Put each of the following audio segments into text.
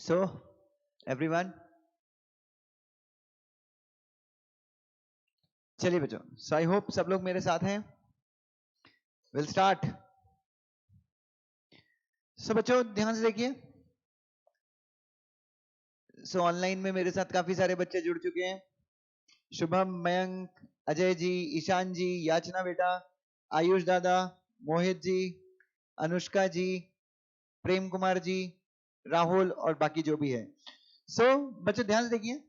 So, everyone, चलिए बच्चों, सो I hope सब लोग मेरे साथ हैं. Will start. सो बच्चों ध्यान से देखिए. सो ऑनलाइन में मेरे साथ काफी सारे बच्चे जुड़ चुके हैं. शुभम, मयंक, अजय जी, ईशान जी, याचना बेटा, आयुष दादा, मोहित जी, अनुष्का जी, प्रेम कुमार जी, राहुल और बाकी जो भी है. सो बच्चों ध्यान से देखिए.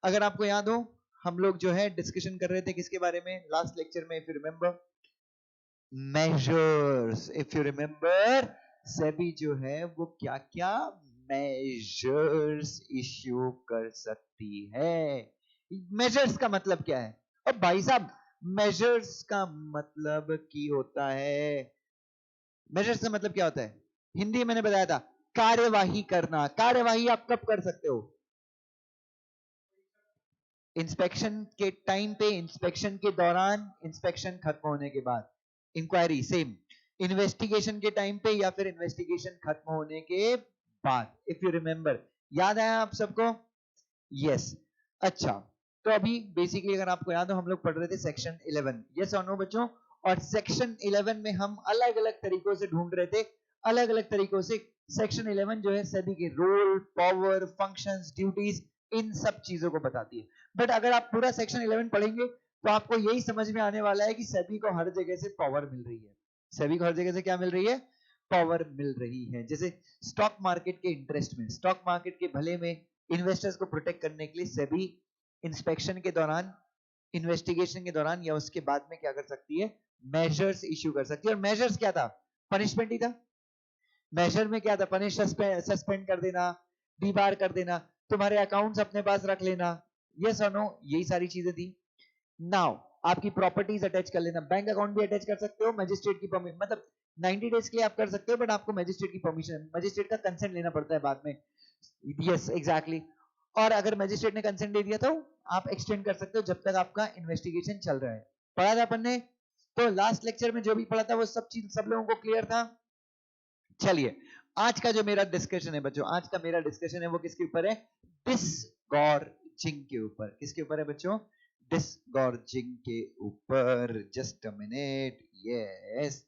अगर आपको याद हो, हम लोग जो है डिस्कशन कर रहे थे किसके बारे में लास्ट लेक्चर में, if you remember, measures. If you remember, SEBI जो है वो क्या क्या मेजर्स इश्यू कर सकती है. मेजर्स का मतलब क्या है? और भाई साहब, मेजर्स का मतलब की होता है, मेजर्स का मतलब क्या होता है? हिंदी में मैंने बताया था, कार्यवाही करना. कार्यवाही आप कब कर सकते हो? इंस्पेक्शन के टाइम पे, इंस्पेक्शन के दौरान, इंस्पेक्शन खत्म होने के बाद. Inquiry same. इन्वेस्टिगेशन के टाइम पे या फिर इन्वेस्टिगेशन खत्म होने के बाद. इफ यू रिमेंबर, याद आया आप सबको? यस. अच्छा, तो अभी बेसिकली अगर आपको याद हो, हम लोग पढ़ रहे थे सेक्शन 11. यस और नो बच्चों? और सेक्शन 11 में हम अलग अलग तरीकों से ढूंढ रहे थे, अलग अलग तरीकों से. सेक्शन 11 जो है सेबी के रोल, पावर, फंक्शंस, ड्यूटीज, इन सब चीजों को बताती है. बट अगर आप पूरा सेक्शन 11 पढ़ेंगे तो आपको यही समझ में आने वाला है कि सेबी को हर जगह से पावर मिल रही है. सेबी को हर जगह से क्या मिल रही है? पावर मिल रही है. जैसे स्टॉक मार्केट के इंटरेस्ट में, स्टॉक मार्केट के भले में, इन्वेस्टर्स को प्रोटेक्ट करने के लिए सेबी इंस्पेक्शन के दौरान, इन्वेस्टिगेशन के दौरान या उसके बाद में क्या कर सकती है? मेजर्स इश्यू कर सकती है. और मेजर्स क्या था? पनिशमेंट ही था. मेजर में क्या था? पनिश, सस्पेंड कर देना, डीबार कर देना, तुम्हारे अकाउंट्स अपने पास रख लेना. यस और नो? यही सारी चीजें थी. नाउ आपकी प्रॉपर्टीज अटैच कर लेना. बैंक अकाउंट भी अटैच कर सकते हो, मजिस्ट्रेट की परमिशन, मतलब 90 डेज के लिए आप कर सकते हो, बट आपको मजिस्ट्रेट की परमिशन, मजिस्ट्रेट का कंसेंट लेना पड़ता है बाद में. Yes exactly. और अगर मजिस्ट्रेट ने कंसेंट दे दिया तो आप एक्सटेंड कर सकते हो जब तक आपका इन्वेस्टिगेशन चल रहा है. पढ़ा था अपन ने? तो लास्ट लेक्चर में जो भी पढ़ा था वो सब चीज सब लोगों को क्लियर था. चलिए, आज का जो मेरा डिस्कशन है बच्चों, आज का मेरा डिस्कशन है वो किसके ऊपर है? डिसगॉर्जिंग के ऊपर. किसके ऊपर है बच्चों? डिसगॉर्जिंग के ऊपर. Just a minute. Yes,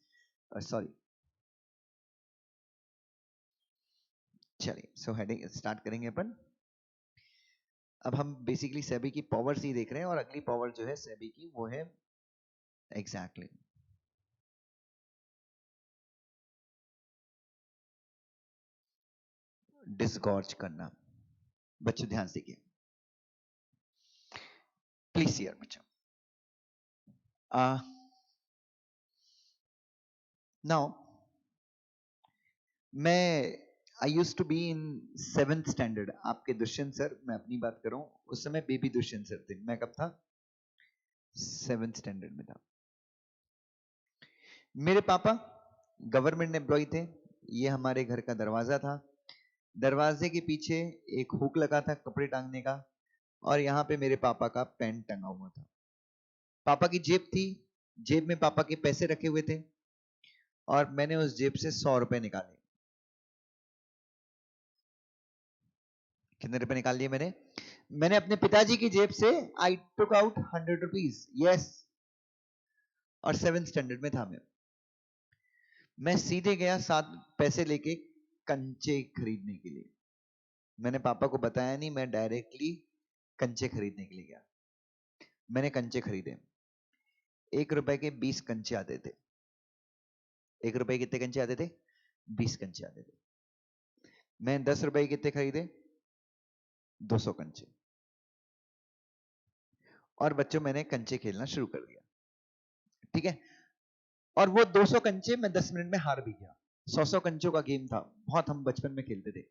sorry. चलिए, सो हेडिंग स्टार्ट करेंगे अपन. अब हम बेसिकली सेबी की पावर्स ही देख रहे हैं और अगली पावर जो है सेबी की वो है एग्जैक्टली डिसगॉर्ज करना. बच्चों ध्यान से देखिए, प्लीज हियर बच्चों. नाउ मैं I use to be in 7th standard. आपके दुष्यंत सर, मैं अपनी बात करूं, उस समय बेबी दुष्यंत सर थे. मैं कब था? 7th स्टैंडर्ड में था. मेरे पापा गवर्नमेंट एम्प्लॉय थे. ये हमारे घर का दरवाजा था. दरवाजे के पीछे एक हुक लगा था कपड़े टांगने का, और यहाँ पे मेरे पापा का पेन टंगा हुआ था. पापा की जेब थी, जेब में पापा के पैसे रखे हुए थे, और मैंने उस जेब से 100 रुपए निकाले. कितने रुपए निकाल लिए मैंने? मैंने अपने पिताजी की जेब से आई टुक आउट 100 रुपीज. यस. और 7th स्टैंडर्ड में था मैं सीधे गया 7 पैसे लेके कंचे खरीदने के लिए. मैंने पापा को बताया नहीं, मैं डायरेक्टली कंचे खरीदने के लिए गया. मैंने कंचे खरीदे. 1 रुपए के 20 कंचे आते थे. 1 रुपए कितने कंचे आते थे? 20 कंचे आते थे. मैं 10 रुपए कितने खरीदे? 200 कंचे. और बच्चों मैंने कंचे खेलना शुरू कर दिया. ठीक है. और वो 200 कंचे मैं 10 मिनट में हार भी गया. 100 कंचों का गेम था, बहुत हम बचपन में खेलते थे.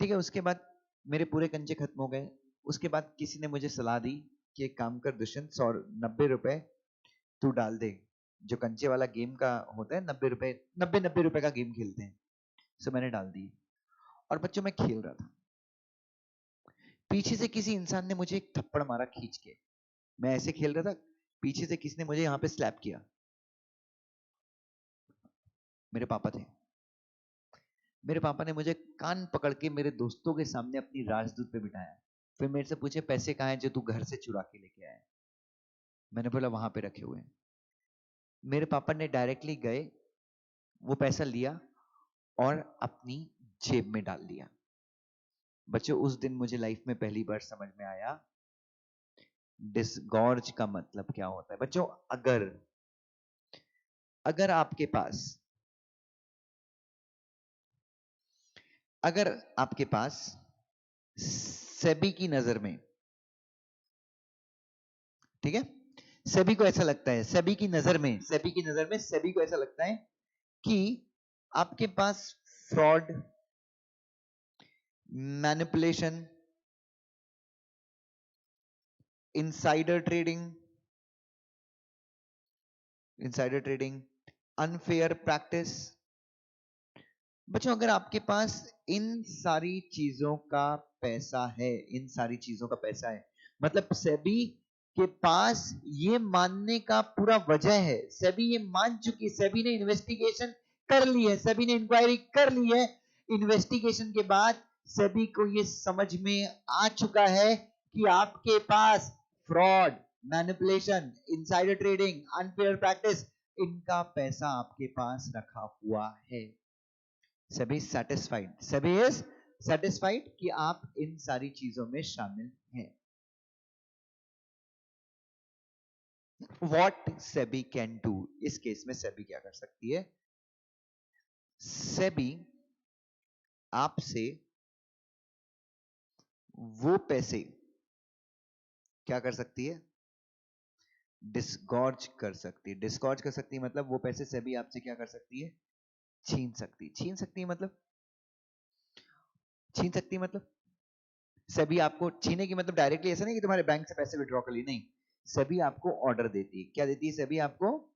ठीक है. उसके बाद मेरे पूरे कंचे खत्म हो गए. उसके बाद किसी ने मुझे सलाह दी कि एक काम कर दुष्यंत, 90 रुपए तू डाल दे. जो कंचे वाला गेम का होता है, 90 रुपए, 90 रुपए का गेम खेलते हैं. सो मैंने डाल दी. और बच्चों मैं खेल रहा था, पीछे से किसी इंसान ने मुझे एक थप्पड़ मारा खींच के. मैं ऐसे खेल रहा था, पीछे से किसी ने मुझे यहां पे स्लैप किया. मेरे पापा थे. मेरे पापा ने मुझे कान पकड़ के मेरे दोस्तों के सामने अपनी राजदूत पे बिठाया, फिर मेरे से पूछे पैसे कहाँ हैं जो तू घर से चुरा के लेके आया? मैंने बोला वहां पे रखे हुए हैं। मेरे पापा ने डायरेक्टली गए, वो पैसा लिया और अपनी जेब में डाल दिया। बच्चों उस दिन मुझे लाइफ में पहली बार समझ में आया डिसगॉर्ज का मतलब क्या होता है। बच्चों अगर आपके पास सेबी की नजर में, ठीक है, सेबी को ऐसा लगता है, सेबी की नजर में सेबी को ऐसा लगता है कि आपके पास fraud, manipulation, insider trading, unfair practice. बच्चों अगर आपके पास इन सारी चीजों का पैसा है, मतलब सेबी के पास ये मानने का पूरा वजह है, सेबी ये मान चुकी है, सेबी ने इन्वेस्टिगेशन कर ली है, सेबी ने इंक्वायरी कर ली है। इन्वेस्टिगेशन के बाद सेबी को ये समझ में आ चुका है कि आपके पास fraud, manipulation, insider trading, unfair practice, इनका पैसा आपके पास रखा हुआ है। सेबी इज सेटिस्फाइड कि आप इन सारी चीजों में शामिल हैं। What सेबी कैन डू, इस केस में सेबी क्या कर सकती है? सेबी आपसे वो पैसे क्या कर सकती है? डिस्गॉर्ज कर सकती है। डिस्गॉर्ज कर सकती है मतलब वो पैसे सेबी आपसे क्या कर सकती है? छीन सकती है मतलब सेबी आपको छीने की मतलब डायरेक्टली ऐसा नहीं कि तुम्हारे बैंक से पैसे विड्रॉ कर लिए, नहीं, सेबी आपको ऑर्डर देती है। क्या देती है सेबी आपको?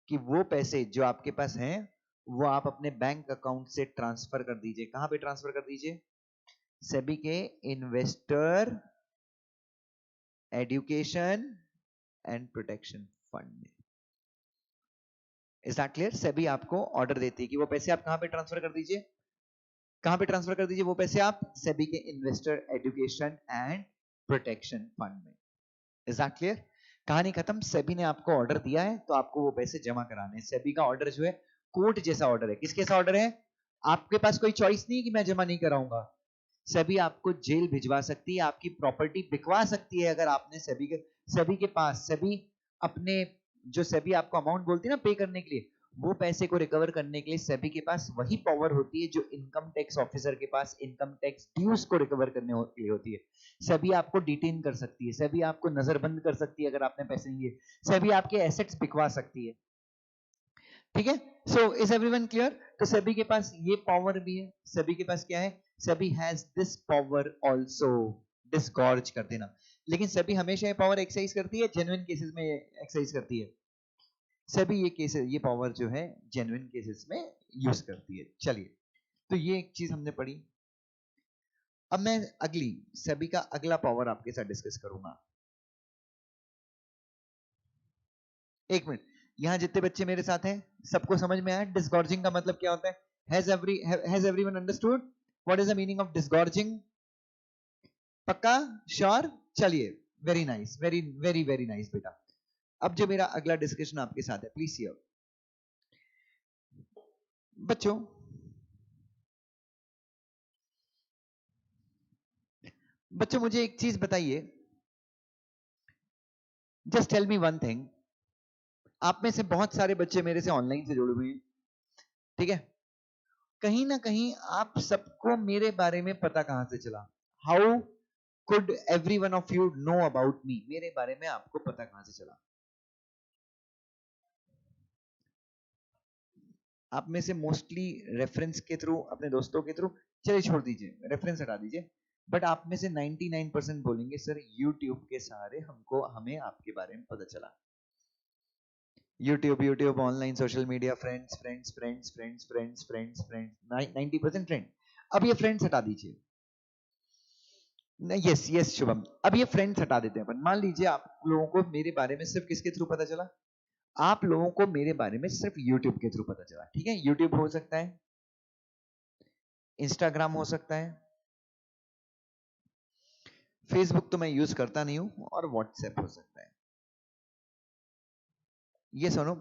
कि वो पैसे जो आपके पास हैं वो आप अपने बैंक अकाउंट से ट्रांसफर कर दीजिए। कहां पे ट्रांसफर कर दीजिए? सेबी के investor education and protection fund में। Is that clear? सेबी आपको ऑर्डर देती है कि वो पैसे आप कहां पे ट्रांसफर कर दीजिए, वो पैसे आप सेबी के investor education and protection fund में। Is that clear? कहानी खत्म। सेबी ने आपको ऑर्डर दिया है तो आपको वो पैसे जमा कराने हैं। सेबी का ऑर्डर जो है कोर्ट जैसा ऑर्डर है। किसके जैसा ऑर्डर है? आपके पास कोई चॉइस नहीं कि मैं जमा नहीं कराऊंगा। सेबी आपको जेल भिजवा सकती है, आपकी प्रॉपर्टी बिकवा सकती है अगर आपने सेबी अपने जो सेबी आपको अमाउंट बोलती है ना पे करने के लिए, वो पैसे को रिकवर करने के लिए सेबी के पास वही पावर होती है जो इनकम टैक्स ऑफिसर के पास इनकम टैक्स ड्यूज को रिकवर करने के लिए होती है। सेबी आपको डिटेन कर सकती है, सेबी आपको नजरबंद कर सकती है अगर आपने पैसे नहीं दिए, सेबी आपके एसेट्स बिकवा सकती है। ठीक है, सो इज एवरीवन क्लियर? तो सेबी के पास ये पावर भी है। सेबी के पास क्या है? SEBI has this power also, disgorge कर देना। लेकिन सेबी हमेशा ये पावर एक्सरसाइज करती है जेन्युइन केसेस में एक्सरसाइज करती है। सेबी ये पावर जो है जेन्युइन केसेस में यूज करती है। चलिए, तो ये एक चीज हमने पढ़ी। अब मैं सेबी का अगला पावर आपके साथ डिस्कस करूंगा। एक मिनट, यहां जितने बच्चे मेरे साथ हैं सबको समझ में आया डिस्गॉर्जिंग का मतलब क्या होता है? Has everyone understood what is the meaning of disgorging? पक्का? श्योर? चलिए, very nice, very very very nice बेटा। अब जो मेरा अगला डिस्कशन आपके साथ है, प्लीज हियर। बच्चों मुझे एक चीज बताइए, just tell me one thing. आप में से बहुत सारे बच्चे मेरे से ऑनलाइन से जुड़े हुए हैं, ठीक है? कहीं ना कहीं आप सबको मेरे बारे में पता कहां से चला? How could every one of you know about me? मेरे बारे में आपको पता कहां से चला? आप में से मोस्टली रेफरेंस के थ्रू, अपने दोस्तों के थ्रू, चलिए छोड़ दीजिए, रेफरेंस हटा दीजिए, बट आप में से 99% बोलेंगे सर यूट्यूब के सहारे हमें आपके बारे में पता चला। YouTube, online social media, friends, 90% friend. अब ये फ्रेंड्स हटा दीजिए। यस यस शुभम, अब ये फ्रेंड्स हटा देते हैं अपन। मान लीजिए आप लोगों को मेरे बारे में सिर्फ किसके थ्रू पता चला? आप लोगों को मेरे बारे में सिर्फ यूट्यूब के थ्रू पता चला, ठीक है? यूट्यूब हो सकता है, इंस्टाग्राम हो सकता है, फेसबुक तो मैं यूज करता नहीं हूं, और व्हाट्सएप हो सकता है। ये सुनो,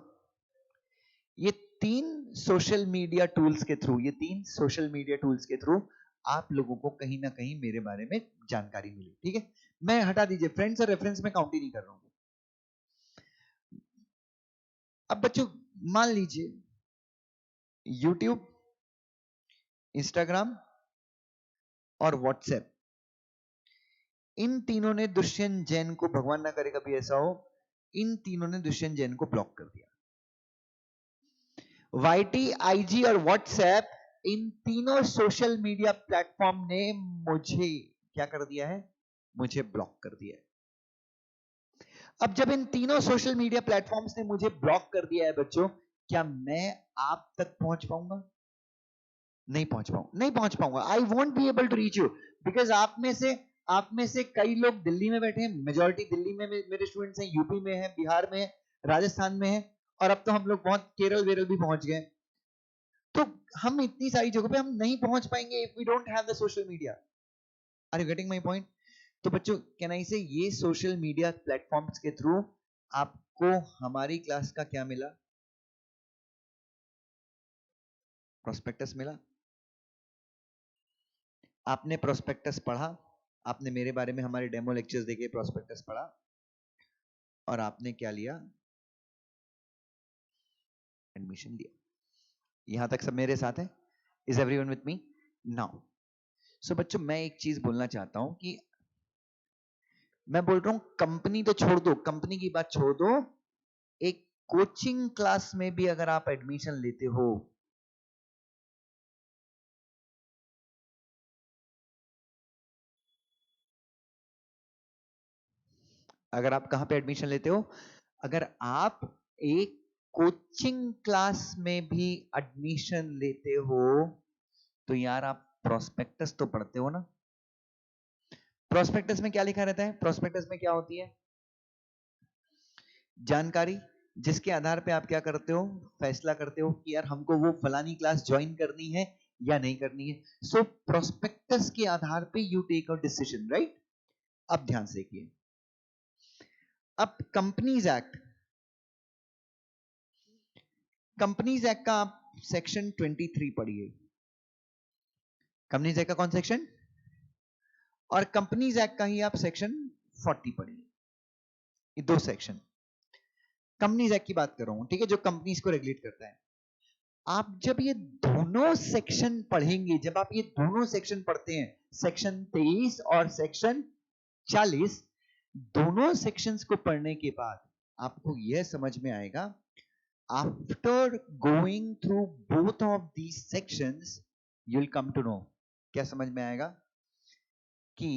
ये तीन सोशल मीडिया टूल्स के थ्रू, ये तीन सोशल मीडिया टूल्स के थ्रू आप लोगों को कहीं ना कहीं मेरे बारे में जानकारी मिली। ठीक है, मैं हटा दीजिए, फ्रेंड्स और रेफरेंस में काउंट ही नहीं कर रहा हूं। अब बच्चों मान लीजिए यूट्यूब, इंस्टाग्राम और व्हाट्सएप, इन तीनों ने दुष्यंत जैन को, भगवान ना करे कभी ऐसा हो, इन तीनों ने दुष्यंत जैन को ब्लॉक कर दिया। वाईटी, आईजी और व्हाट्सएप, इन तीनों सोशल मीडिया प्लेटफॉर्म ने मुझे क्या कर दिया है? मुझे ब्लॉक कर दिया है। अब जब इन तीनों सोशल मीडिया प्लेटफॉर्म्स ने मुझे ब्लॉक कर दिया है बच्चों, क्या मैं आप तक पहुंच पाऊंगा? नहीं पहुंच पाऊंगा, नहीं पहुंच पाऊंगा। I won't be able to reach you, because आप में से कई लोग दिल्ली में बैठे हैं, मेजॉरिटी दिल्ली में मेरे स्टूडेंट्स हैं, यूपी में है, बिहार में है, राजस्थान में है, और अब तो हम लोग बहुत केरल वेरल भी पहुंच गए। तो हम इतनी सारी जगहों पे हम नहीं पहुंच पाएंगे if we don't have the social media. Are you getting my point? तो बच्चों कैन आई से, ये सोशल मीडिया प्लेटफॉर्म्स के थ्रू आपको हमारी क्लास का क्या मिला? प्रोस्पेक्टस मिला। आपने प्रोस्पेक्टस पढ़ा, आपने मेरे बारे में हमारे डेमो लेक्चर्स देखे, प्रोस्पेक्टस पढ़ा, और आपने क्या लिया? एडमिशन लिया। यहां तक सब मेरे साथ है? Is everyone with me now? So बच्चों मैं एक चीज बोलना चाहता हूं कि मैं बोल रहा हूं कंपनी तो छोड़ दो, कंपनी की बात छोड़ दो, एक कोचिंग क्लास में भी अगर आप एडमिशन लेते हो, अगर आप कहां पे एडमिशन लेते हो, अगर आप एक कोचिंग क्लास में भी एडमिशन लेते हो, तो यार आप प्रोस्पेक्टस तो पढ़ते हो ना? प्रोस्पेक्टस में क्या लिखा रहता है? प्रोस्पेक्टस में क्या होती है? जानकारी, जिसके आधार पे आप क्या करते हो? फैसला करते हो कि यार हमको वो फलानी क्लास ज्वाइन करनी है या नहीं करनी है। सो प्रोस्पेक्टस के आधार पे you take a decision, right? अब ध्यान से देखिए, अब कंपनीज एक्ट का आप सेक्शन 23 पढ़िए। कंपनीज एक्ट का कौन सेक्शन? और कंपनीज एक्ट का ही आप सेक्शन 40 पढ़िए। ये दो सेक्शन, कंपनीज एक्ट की बात कर रहा हूं, ठीक है, जो कंपनीज को रेगुलेट करता है। आप जब ये दोनों सेक्शन पढ़ेंगे, जब आप ये दोनों सेक्शन पढ़ते हैं, सेक्शन 23 और सेक्शन 40, दोनों सेक्शंस को पढ़ने के बाद आपको यह समझ में आएगा, after going through both of these sections you will come to know, क्या समझ में आएगा? कि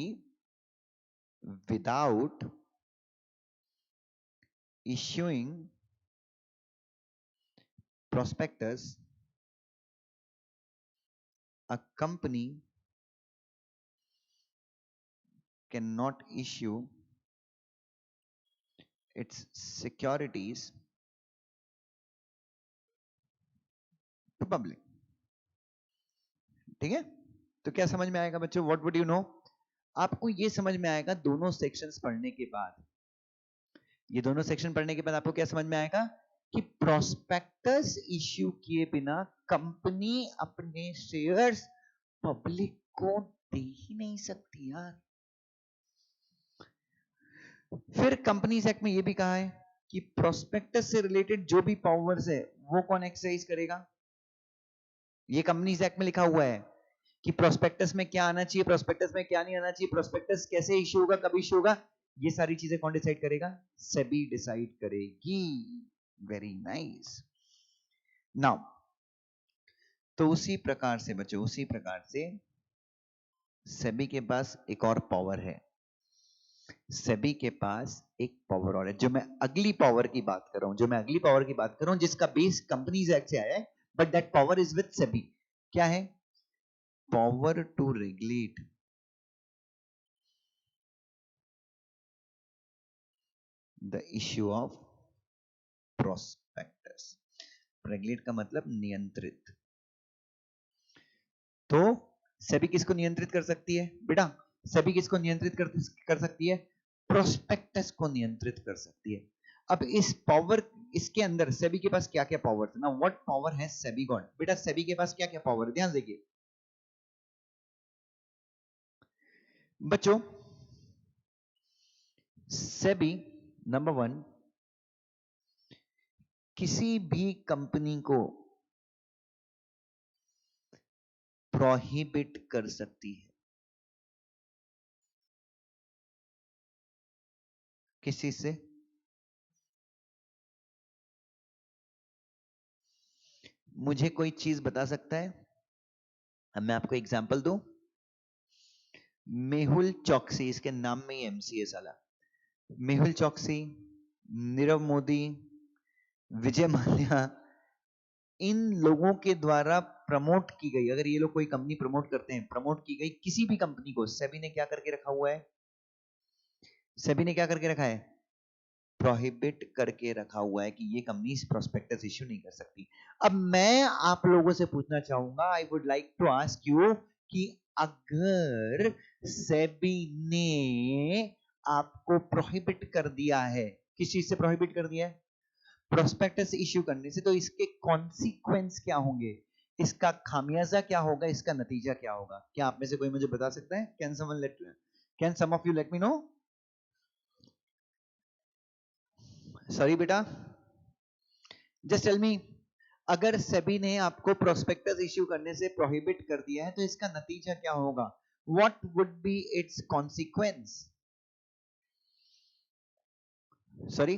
without issuing prospectus, a company cannot issue its securities to public। ठीक है, तो क्या समझ में आएगा बच्चों? What would you know? आपको ये समझ में आएगा दोनों सेक्शंस पढ़ने के बाद, ये दोनों सेक्शन पढ़ने के बाद आपको क्या समझ में आएगा? कि प्रोस्पेक्टस इश्यू किए बिना कंपनी अपने शेयर्स पब्लिक को दे ही नहीं सकती यार। फिर कंपनीज एक्ट में यह भी कहा है कि प्रोस्पेक्टस से रिलेटेड जो भी पावर्स है वो कौन एक्सरसाइज करेगा? ये कंपनीज एक्ट में लिखा हुआ है कि प्रोस्पेक्टस में क्या आना चाहिए, प्रोस्पेक्टस में क्या नहीं आना चाहिए, प्रोस्पेक्टस कैसे इश्यू होगा, कब इश्यू होगा, ये सारी चीजें कौन डिसाइड करेगा? सेबी डिसाइड करेगी। Very nice. नाउ तो उसी प्रकार से बच्चों, उसी प्रकार से सेबी के पास एक और पावर है। सेबी के पास एक पावर और है, जो मैं अगली पावर की बात कर रहा हूं, जो मैं अगली पावर की बात कर रहा हूं, जिसका बेस कंपनीज एक्ट से आया है, but that power is with SEBI. क्या है? Power to regulate the issue of prospectus. Regulate का मतलब नियंत्रित। तो सेबी किसको नियंत्रित कर सकती है बेटा? सेबी किसको नियंत्रित कर सकती है? प्रोस्पेक्टस को नियंत्रित कर सकती है। अब इस पावर, इसके अंदर सेबी के पास क्या क्या पावर है ना, व्हाट पावर है सेबी गॉट? बेटा सेबी के पास क्या क्या पावर है, ध्यान देखिए बच्चों। सेबी नंबर 1 किसी भी कंपनी को प्रोहिबिट कर सकती है। किस चीज से? मुझे कोई चीज बता सकता है? अब मैं आपको एग्जांपल दूं, मेहुल चौकसी, इसके नाम में ही एमसी है साला। मेहुल चौकसी, नीरव मोदी, विजय माल्या, इन लोगों के द्वारा प्रमोट की गई, अगर ये लोग कोई कंपनी प्रमोट करते हैं, प्रमोट की गई किसी भी कंपनी को सेबी ने क्या करके रखा हुआ है? सेबी ने क्या करके रखा है? प्रोहिबिट करके रखा हुआ है कि ये कंपनी प्रोस्पेक्टस इश्यू नहीं कर सकती। अब मैं आप लोगों से पूछना चाहूंगा, I would like to ask you कि अगर सेबी ने आपको प्रोहिबिट कर दिया है, किस चीज से प्रोहिबिट कर दिया है? प्रोस्पेक्टस इश्यू करने से, तो इसके कॉन्सिक्वेंस क्या होंगे, इसका खामियाजा क्या होगा, इसका नतीजा क्या होगा? क्या आप में से कोई मुझे बता सकता है? Can some of you let me know? Sorry बेटा, जस्ट टेल मी, अगर सेबी ने आपको प्रोस्पेक्टस इश्यू करने से प्रोहिबिट कर दिया है तो इसका नतीजा क्या होगा? What would be it's consequence? Sorry,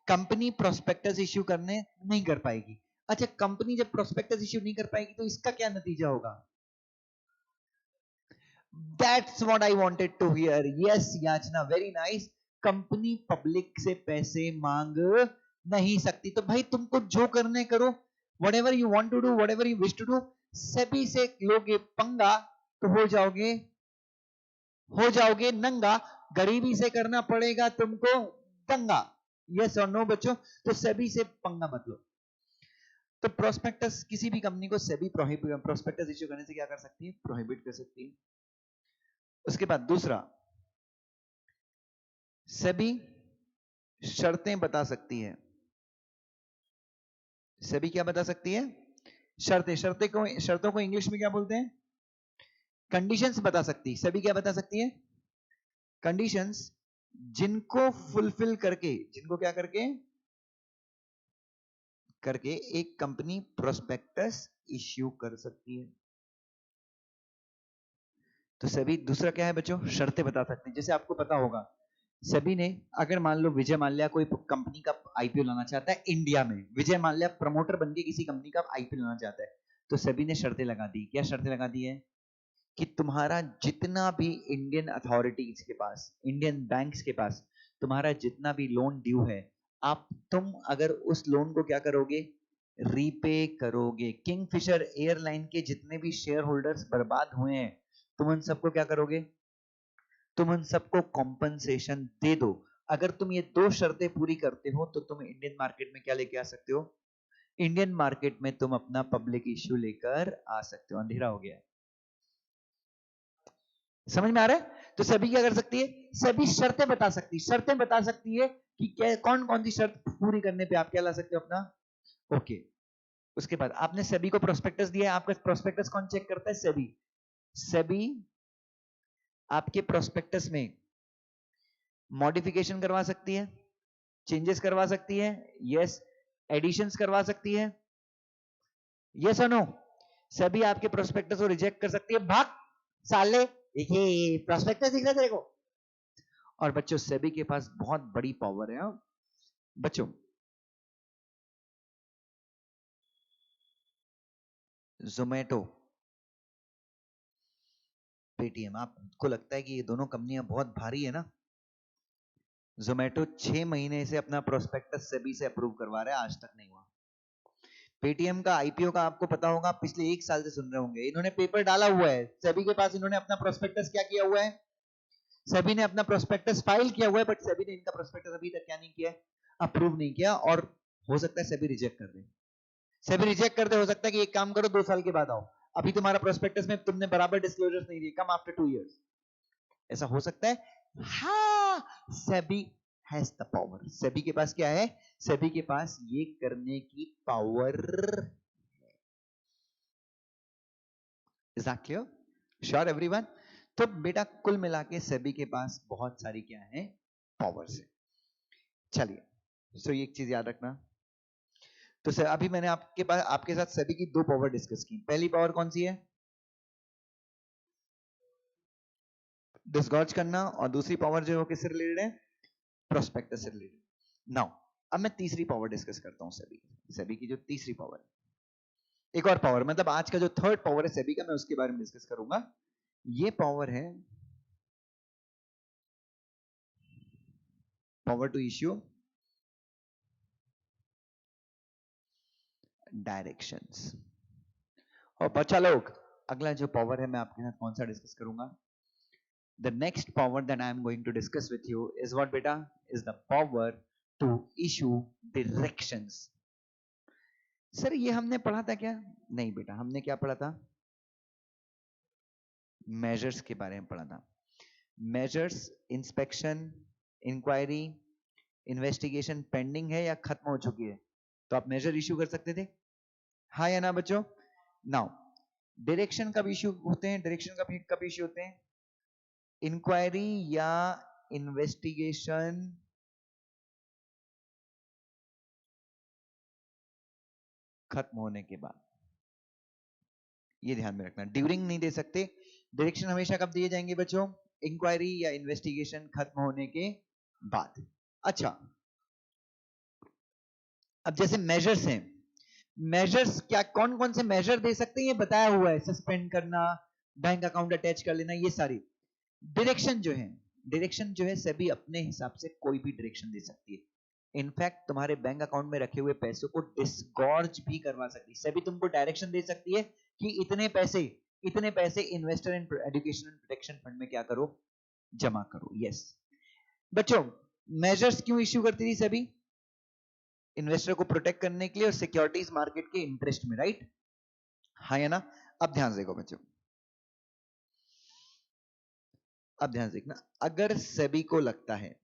company prospectus issue करने नहीं कर पाएगी। अच्छा, कंपनी जब प्रोस्पेक्टस इश्यू नहीं कर पाएगी तो इसका क्या नतीजा होगा? That's what I wanted to hear. Yes Yachna, very nice. Company public से पैसे मांग नहीं सकती। तो भाई तुमको जो करने करो, whatever you want to do, whatever you wish to do, SEBI से लोगे पंगा तो हो जाओगे नंगा। गरीबी से करना पड़ेगा तुमको दंगा। यस और नो बच्चों? तो सेबी से पंगा मत लो। तो प्रोस्पेक्टस, किसी भी कंपनी को सेबी प्रोस्पेक्टस इश्यू करने से क्या कर सकती है? प्रोहिबिट कर सकती है। उसके बाद दूसरा, सेबी शर्तें बता सकती है। सेबी क्या बता सकती है? शर्तों को इंग्लिश में क्या बोलते हैं? कंडीशंस बता सकती है। सेबी क्या बता सकती है? कंडीशंस, जिनको फुलफिल करके, जिनको क्या करके एक कंपनी प्रोस्पेक्टस इश्यू कर सकती है। तो सेबी दूसरा क्या है बच्चों? शर्तें बता सकती है। जैसे आपको पता होगा, सेबी ने, अगर मान लो विजय माल्या कोई कंपनी का आईपीओ लाना चाहता है इंडिया में, विजय माल्या प्रमोटर बनके किसी कंपनी का आईपीओ लाना चाहता है, तो सेबी ने शर्तें लगा दी। क्या शर्तें लगा दी है? कि तुम्हारा जितना भी इंडियन अथॉरिटीज के पास, इंडियन बैंक्स के पास तुम्हारा जितना भी लोन ड्यू है, तुम अगर उस लोन को क्या करोगे? रीपे करोगे। किंगफिशर एयरलाइन के जितने भी शेयर होल्डर्स बर्बाद हुए हैं, तुम उन सबको क्या करोगे? तुम उन सबको कॉम्पनसेशन दे दो। अगर तुम ये दो शर्तें पूरी करते हो तो तुम इंडियन मार्केट में क्या लेके आ सकते हो? इंडियन मार्केट में तुम अपना पब्लिक इश्यू लेकर आ सकते हो। अंधेरा हो गया है, समझ में आ रहा है? तो सेबी क्या कर सकती है? सेबी शर्तें बता सकती है। शर्तें बता सकती है कि क्या, कौन कौन सी शर्त पूरी करने पे आप क्या ला सकते हो अपना? ओके। उसके बाद आपने सेबी को प्रोस्पेक्टस दिया है, आपका प्रोस्पेक्टस कौन चेक करता है? सेबी। सेबी आपके प्रोस्पेक्टस में मॉडिफिकेशन करवा सकती है, चेंजेस करवा सकती है, यस, एडिशंस करवा सकती है, यस और नो? सेबी आपके प्रोस्पेक्टस को रिजेक्ट कर सकती है। भाग साले, देखिए प्रोस्पेक्टस दिख रहा है तेरे को। और बच्चों सेबी के पास बहुत बड़ी पावर है बच्चों। जोमेटो, पेटीएम, आपको लगता है कि ये दोनों कंपनियां बहुत भारी है ना? जोमेटो 6 महीने से अपना प्रोस्पेक्टस सेबी से अप्रूव करवा रहा है, आज तक नहीं हुआ। पेटीएम का आईपीओ का आपको पता होगा, पिछले 1 साल से सुन रहे होंगे, इन्होंने पेपर डाला हुआ है सेबी के पास, इन्होंने अपना प्रोस्पेक्टस क्या किया हुआ है? सेबी ने अपना प्रोस्पेक्टस फाइल किया हुआ है, बट सेबी ने इनका प्रोस्पेक्टस अभी तक क्या नहीं किया? अप्रूव नहीं किया। और हो सकता है सेबी रिजेक्ट कर दे। सेबी रिजेक्ट कर दे, हो सकता है कि एक काम करो 2 साल के बाद आओ। अभी तुम्हारा प्रोस्पेक्टस में तुमने बराबर डिस्क्लोजर्स नहीं दिए, कम आफ्टर 2 years। ऐसा हो सकता है? हाँ, SEBI has the power. SEBI के पास क्या है? सेबी के पास ये करने की पावर है। Is that clear? Sure everyone? तो बेटा कुल मिला के सेबी के पास बहुत सारी क्या है? पावर्स है। चलिए, सो ये एक चीज याद रखना। तो सर अभी मैंने आपके साथ सेबी की 2 पावर डिस्कस की। पहली पावर कौन सी है? डिस्गॉर्ज करना। और दूसरी पावर जो है वो किससे रिलेटेड है? प्रोस्पेक्टस से रिलेटेड। नाउ अब मैं तीसरी पावर डिस्कस करता हूं सेबी की। सेबी की जो तीसरी पावर है, एक और पावर, मतलब आज का जो थर्ड पावर है सेबी का, मैं उसके बारे में डिस्कस करूंगा। ये पावर है पावर टू इश्यू डायरेक्शंस। और बच्चा लोग, अगला जो पावर है मैं आपके साथ कौन सा डिस्कस करूंगा? The next power that I am going to discuss with you is what beta? Is the power to issue directions. Sir ये हमने पढ़ा था क्या? नहीं बेटा, हमने क्या पढ़ा था? मेजर्स के बारे में पढ़ा था। Measures, inspection, inquiry, investigation pending है या खत्म हो चुकी है, तो आप मेजर इश्यू कर सकते थे, हाँ या ना बच्चों? नाउ डायरेक्शन कब इश्यू होते हैं? डायरेक्शन कब इश्यू होते हैं? इंक्वायरी या इन्वेस्टिगेशन खत्म होने के बाद। ये ध्यान में रखना, ड्यूरिंग नहीं दे सकते। डायरेक्शन हमेशा कब दिए जाएंगे बच्चों? इंक्वायरी या इन्वेस्टिगेशन खत्म होने के बाद। अच्छा, अब जैसे मेजर्स हैं, मेजर्स क्या, कौन कौन से मेजर दे सकते हैं ये बताया हुआ है। सस्पेंड करना, बैंक अकाउंट अटैच कर लेना, ये सारी। डायरेक्शन जो है, डायरेक्शन जो है सेबी अपने हिसाब से कोई भी डायरेक्शन दे सकती है। इनफैक्ट तुम्हारे बैंक अकाउंट में रखे हुए पैसों को डिसगॉर्ज भी करवा सकती है सेबी। तुमको डायरेक्शन दे सकती है कि इतने पैसे investor in education and protection fund में क्या करो? जमा करो। यस बच्चों, मेजर्स क्यों इश्यू करती थी सेबी? इन्वेस्टर को प्रोटेक्ट करने के लिए और सिक्योरिटीज मार्केट के इंटरेस्ट में, राइट? हाँ या ना? अब ध्यान देखो बच्चों, अब ध्यान देखना, अगर सेबी को लगता है,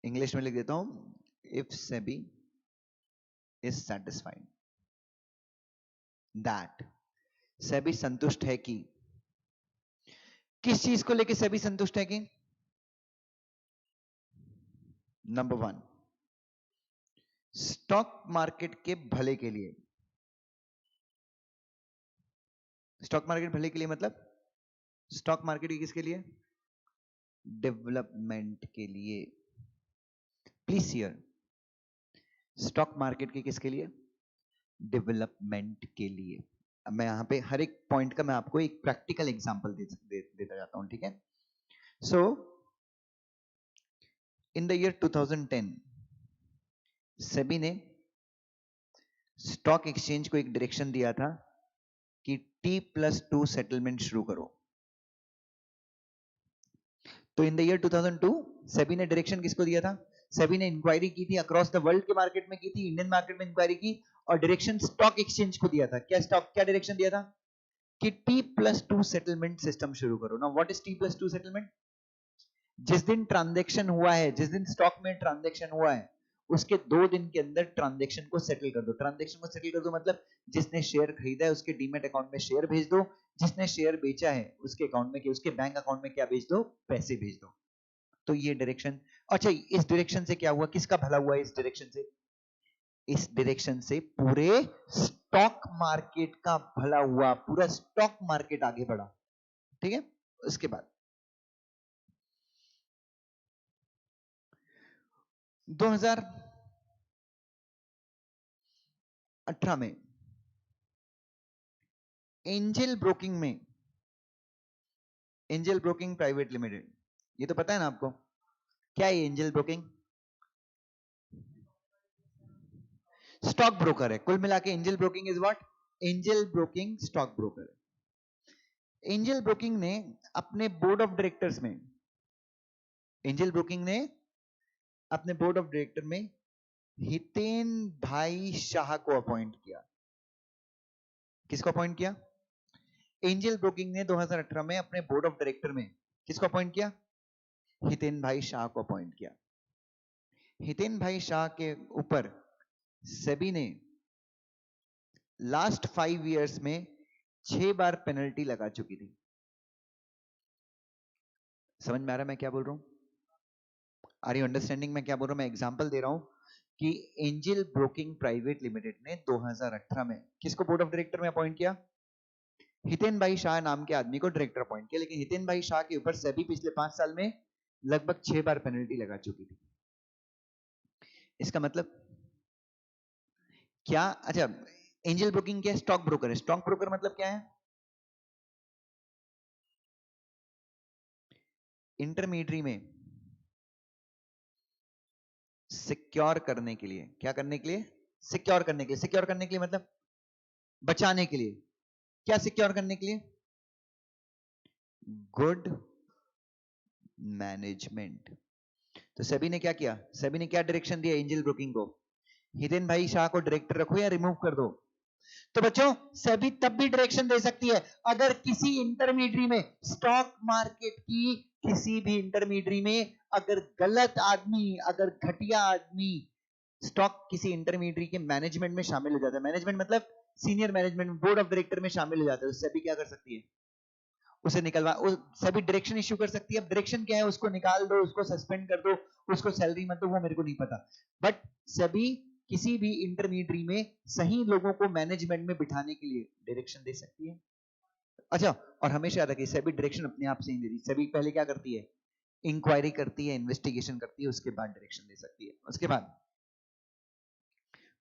इंग्लिश में लिख देता हूं, if SEBI is satisfied that, SEBI संतुष्ट है कि, किस चीज को लेकर सेबी संतुष्ट है कि? नंबर 1, स्टॉक मार्केट के भले के लिए। स्टॉक मार्केट भले के लिए मतलब स्टॉक मार्केट किसके लिए? डेवलपमेंट के लिए। प्लीज हियर, स्टॉक मार्केट के किसके लिए? डेवलपमेंट के लिए। अब मैं यहां पे हर एक पॉइंट का मैं आपको एक प्रैक्टिकल एग्जांपल देता जाता हूं, ठीक है? सो इन द ईयर 2010 सेबी ने स्टॉक एक्सचेंज को एक डायरेक्शन दिया था कि T+2 सेटलमेंट शुरू करो। तो इन द ईयर 2002 सेबी ने डायरेक्शन किसको दिया था? सेबी ने इंक्वायरी की थी, अक्रॉस द वर्ल्ड के मार्केट में की थी, इंडियन मार्केट में इंक्वायरी की, और डायरेक्शन स्टॉक एक्सचेंज को दिया था। क्या डायरेक्शन दिया था? कि T+2 सेटलमेंट सिस्टम शुरू करो। ना व्हाट इज T+2 सेटलमेंट? जिस दिन ट्रांजैक्शन हुआ है, जिस दिन स्टॉक में ट्रांजैक्शन हुआ है, उसके 2 दिन के अंदर ट्रांजैक्शन को सेटल कर दो। ट्रांजैक्शन को सेटल कर दो मतलब जिसने शेयर खरीदा है उसके डीमैट अकाउंट में शेयर भेज दो, जिसने शेयर बेचा है उसके अकाउंट में, उसके बैंक अकाउंट में क्या भेज दो? पैसे भेज दो। तो ये डायरेक्शन। अच्छा, इस डायरेक्शन से क्या हुआ? किसका भला हुआ इस डायरेक्शन से? इस डायरेक्शन से पूरे स्टॉक मार्केट का भला हुआ, पूरा स्टॉक मार्केट आगे बढ़ा, ठीक है? उसके बाद 2018 में एंजल ब्रोकिंग में, एंजल ब्रोकिंग प्राइवेट लिमिटेड, ये तो पता है ना आपको क्या है एंजल ब्रोकिंग? स्टॉक ब्रोकर है। कुल मिला के angel broking is what? Angel broking stock broker. Angel broking ने अपने बोर्ड ऑफ डायरेक्टर्स में, एंजल ब्रोकिंग ने अपने बोर्ड ऑफ डायरेक्टर में हितेन भाई शाह को अपॉइंट किया। किसको अपॉइंट किया? एंजल ब्रोकिंग ने 2018 में अपने बोर्ड ऑफ डायरेक्टर में किसको अपॉइंट किया? हितेन भाई शाह को अपॉइंट किया। हितेन भाई शाह के ऊपर सेबी ने लास्ट 5 इयर्स में 6 बार पेनल्टी लगा चुकी थी। समझ में आ रहा है मैं क्या बोल रहा हूं? आर यू अंडरस्टैंडिंग मैं क्या बोल रहा हूं? मैं एग्जांपल दे रहा हूं कि एंजल ब्रोकिंग प्राइवेट लिमिटेड ने 2018 में किसको बोर्ड ऑफ डायरेक्टर में अपॉइंट किया? हितेन भाई शाह नाम के आदमी को डायरेक्टर अपॉइंट किया। लेकिन हितेन भाई शाह के ऊपर सेबी पिछले 5 साल में लगभग 6 बार पेनल्टी लगा चुकी थी। इसका मतलब क्या? अच्छा, एंजल ब्रोकिंग क्या है? स्टॉक ब्रोकर है। स्टॉक ब्रोकर मतलब क्या है? इंटरमीडियरी में सिक्योर करने के लिए, क्या करने के लिए? सिक्योर करने के लिए। सिक्योर करने के लिए मतलब बचाने के लिए। क्या सिक्योर करने के लिए? Good management. तो सेबी ने क्या किया? सेबी ने क्या डायरेक्शन दिया एंजल ब्रोकिंग को? हितेन भाई शाह को डायरेक्टर रखो या रिमूव कर दो। तो बच्चों, सेबी तब भी डायरेक्शन दे सकती है अगर किसी इंटरमीडियरी में, स्टॉक मार्केट की किसी भी इंटरमीडियरी में अगर गलत आदमी, अगर घटिया आदमी स्टॉक किसी इंटरमीडियरी के मैनेजमेंट में शामिल हो जाता है, मैनेजमेंट मतलब senior management, board of director में शामिल हो जाता है, तो सेबी क्या कर सकती है? उसे निकलवा, सभी डायरेक्शन इश्यू कर सकती है। अब डायरेक्शन क्या है? उसको निकाल दो, उसको सस्पेंड कर दो, उसको सैलरी मत दो, वो मेरे को नहीं पता। बट सभी किसी भी इंटरमीडियरी में सही लोगों को मैनेजमेंट में बिठाने के लिए डायरेक्शन दे सकती है। अच्छा, और हमेशा याद रखिए सभी डायरेक्शन अपने आप से नहीं देती। सभी पहले क्या करती है? इंक्वायरी करती है, इन्वेस्टिगेशन करती है, उसके बाद डायरेक्शन दे सकती है।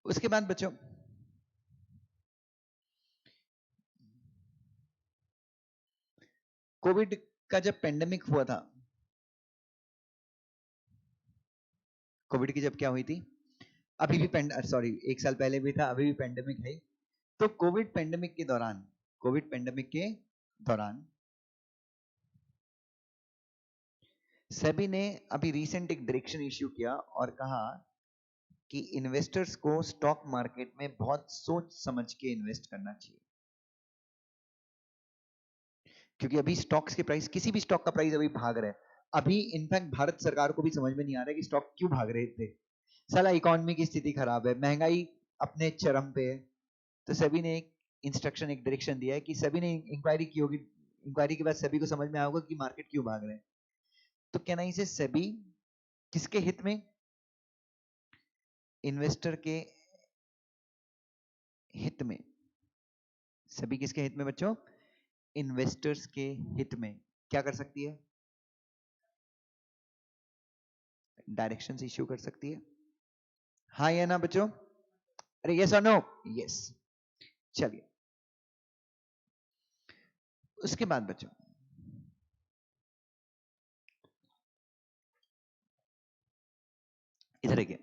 उसके बाद बच्चों, कोविड का जब पेंडेमिक हुआ था, कोविड की जब क्या हुई थी, अभी भी सॉरी 1 साल पहले भी था, अभी भी पेंडेमिक है। तो कोविड पेंडेमिक के दौरान, कोविड पेंडेमिक के दौरान सेबी ने अभी रिसेंट एक डायरेक्शन इश्यू किया और कहा कि इन्वेस्टर्स को स्टॉक मार्केट में बहुत सोच समझ के इन्वेस्ट करना चाहिए। क्योंकि अभी स्टॉक्स के प्राइस, किसी भी स्टॉक का प्राइस अभी भाग रहा है। अभी इनफैक्ट भारत सरकार को भी समझ में नहीं आ रहा है कि स्टॉक क्यों भाग रहे थे। साला इकोनॉमी की स्थिति खराब है, महंगाई अपने चरम पे है। तो सभी ने एक इंस्ट्रक्शन, एक डायरेक्शन दिया है कि सभी ने इंक्वायरी की होगी, इंक्वायरी के बाद सभी को समझ में आया होगा कि मार्केट क्यों भाग रहे हैं। तो कहना इसे सभी किसके हित में? इन्वेस्टर के हित में। सभी किसके हित में बच्चों? इन्वेस्टर्स के हित में। क्या कर सकती है? डायरेक्शन इश्यू कर सकती है। हाँ या ना बच्चों? अरे यस और नो? यस। चलिए, उसके बाद बच्चों इधर देखिए,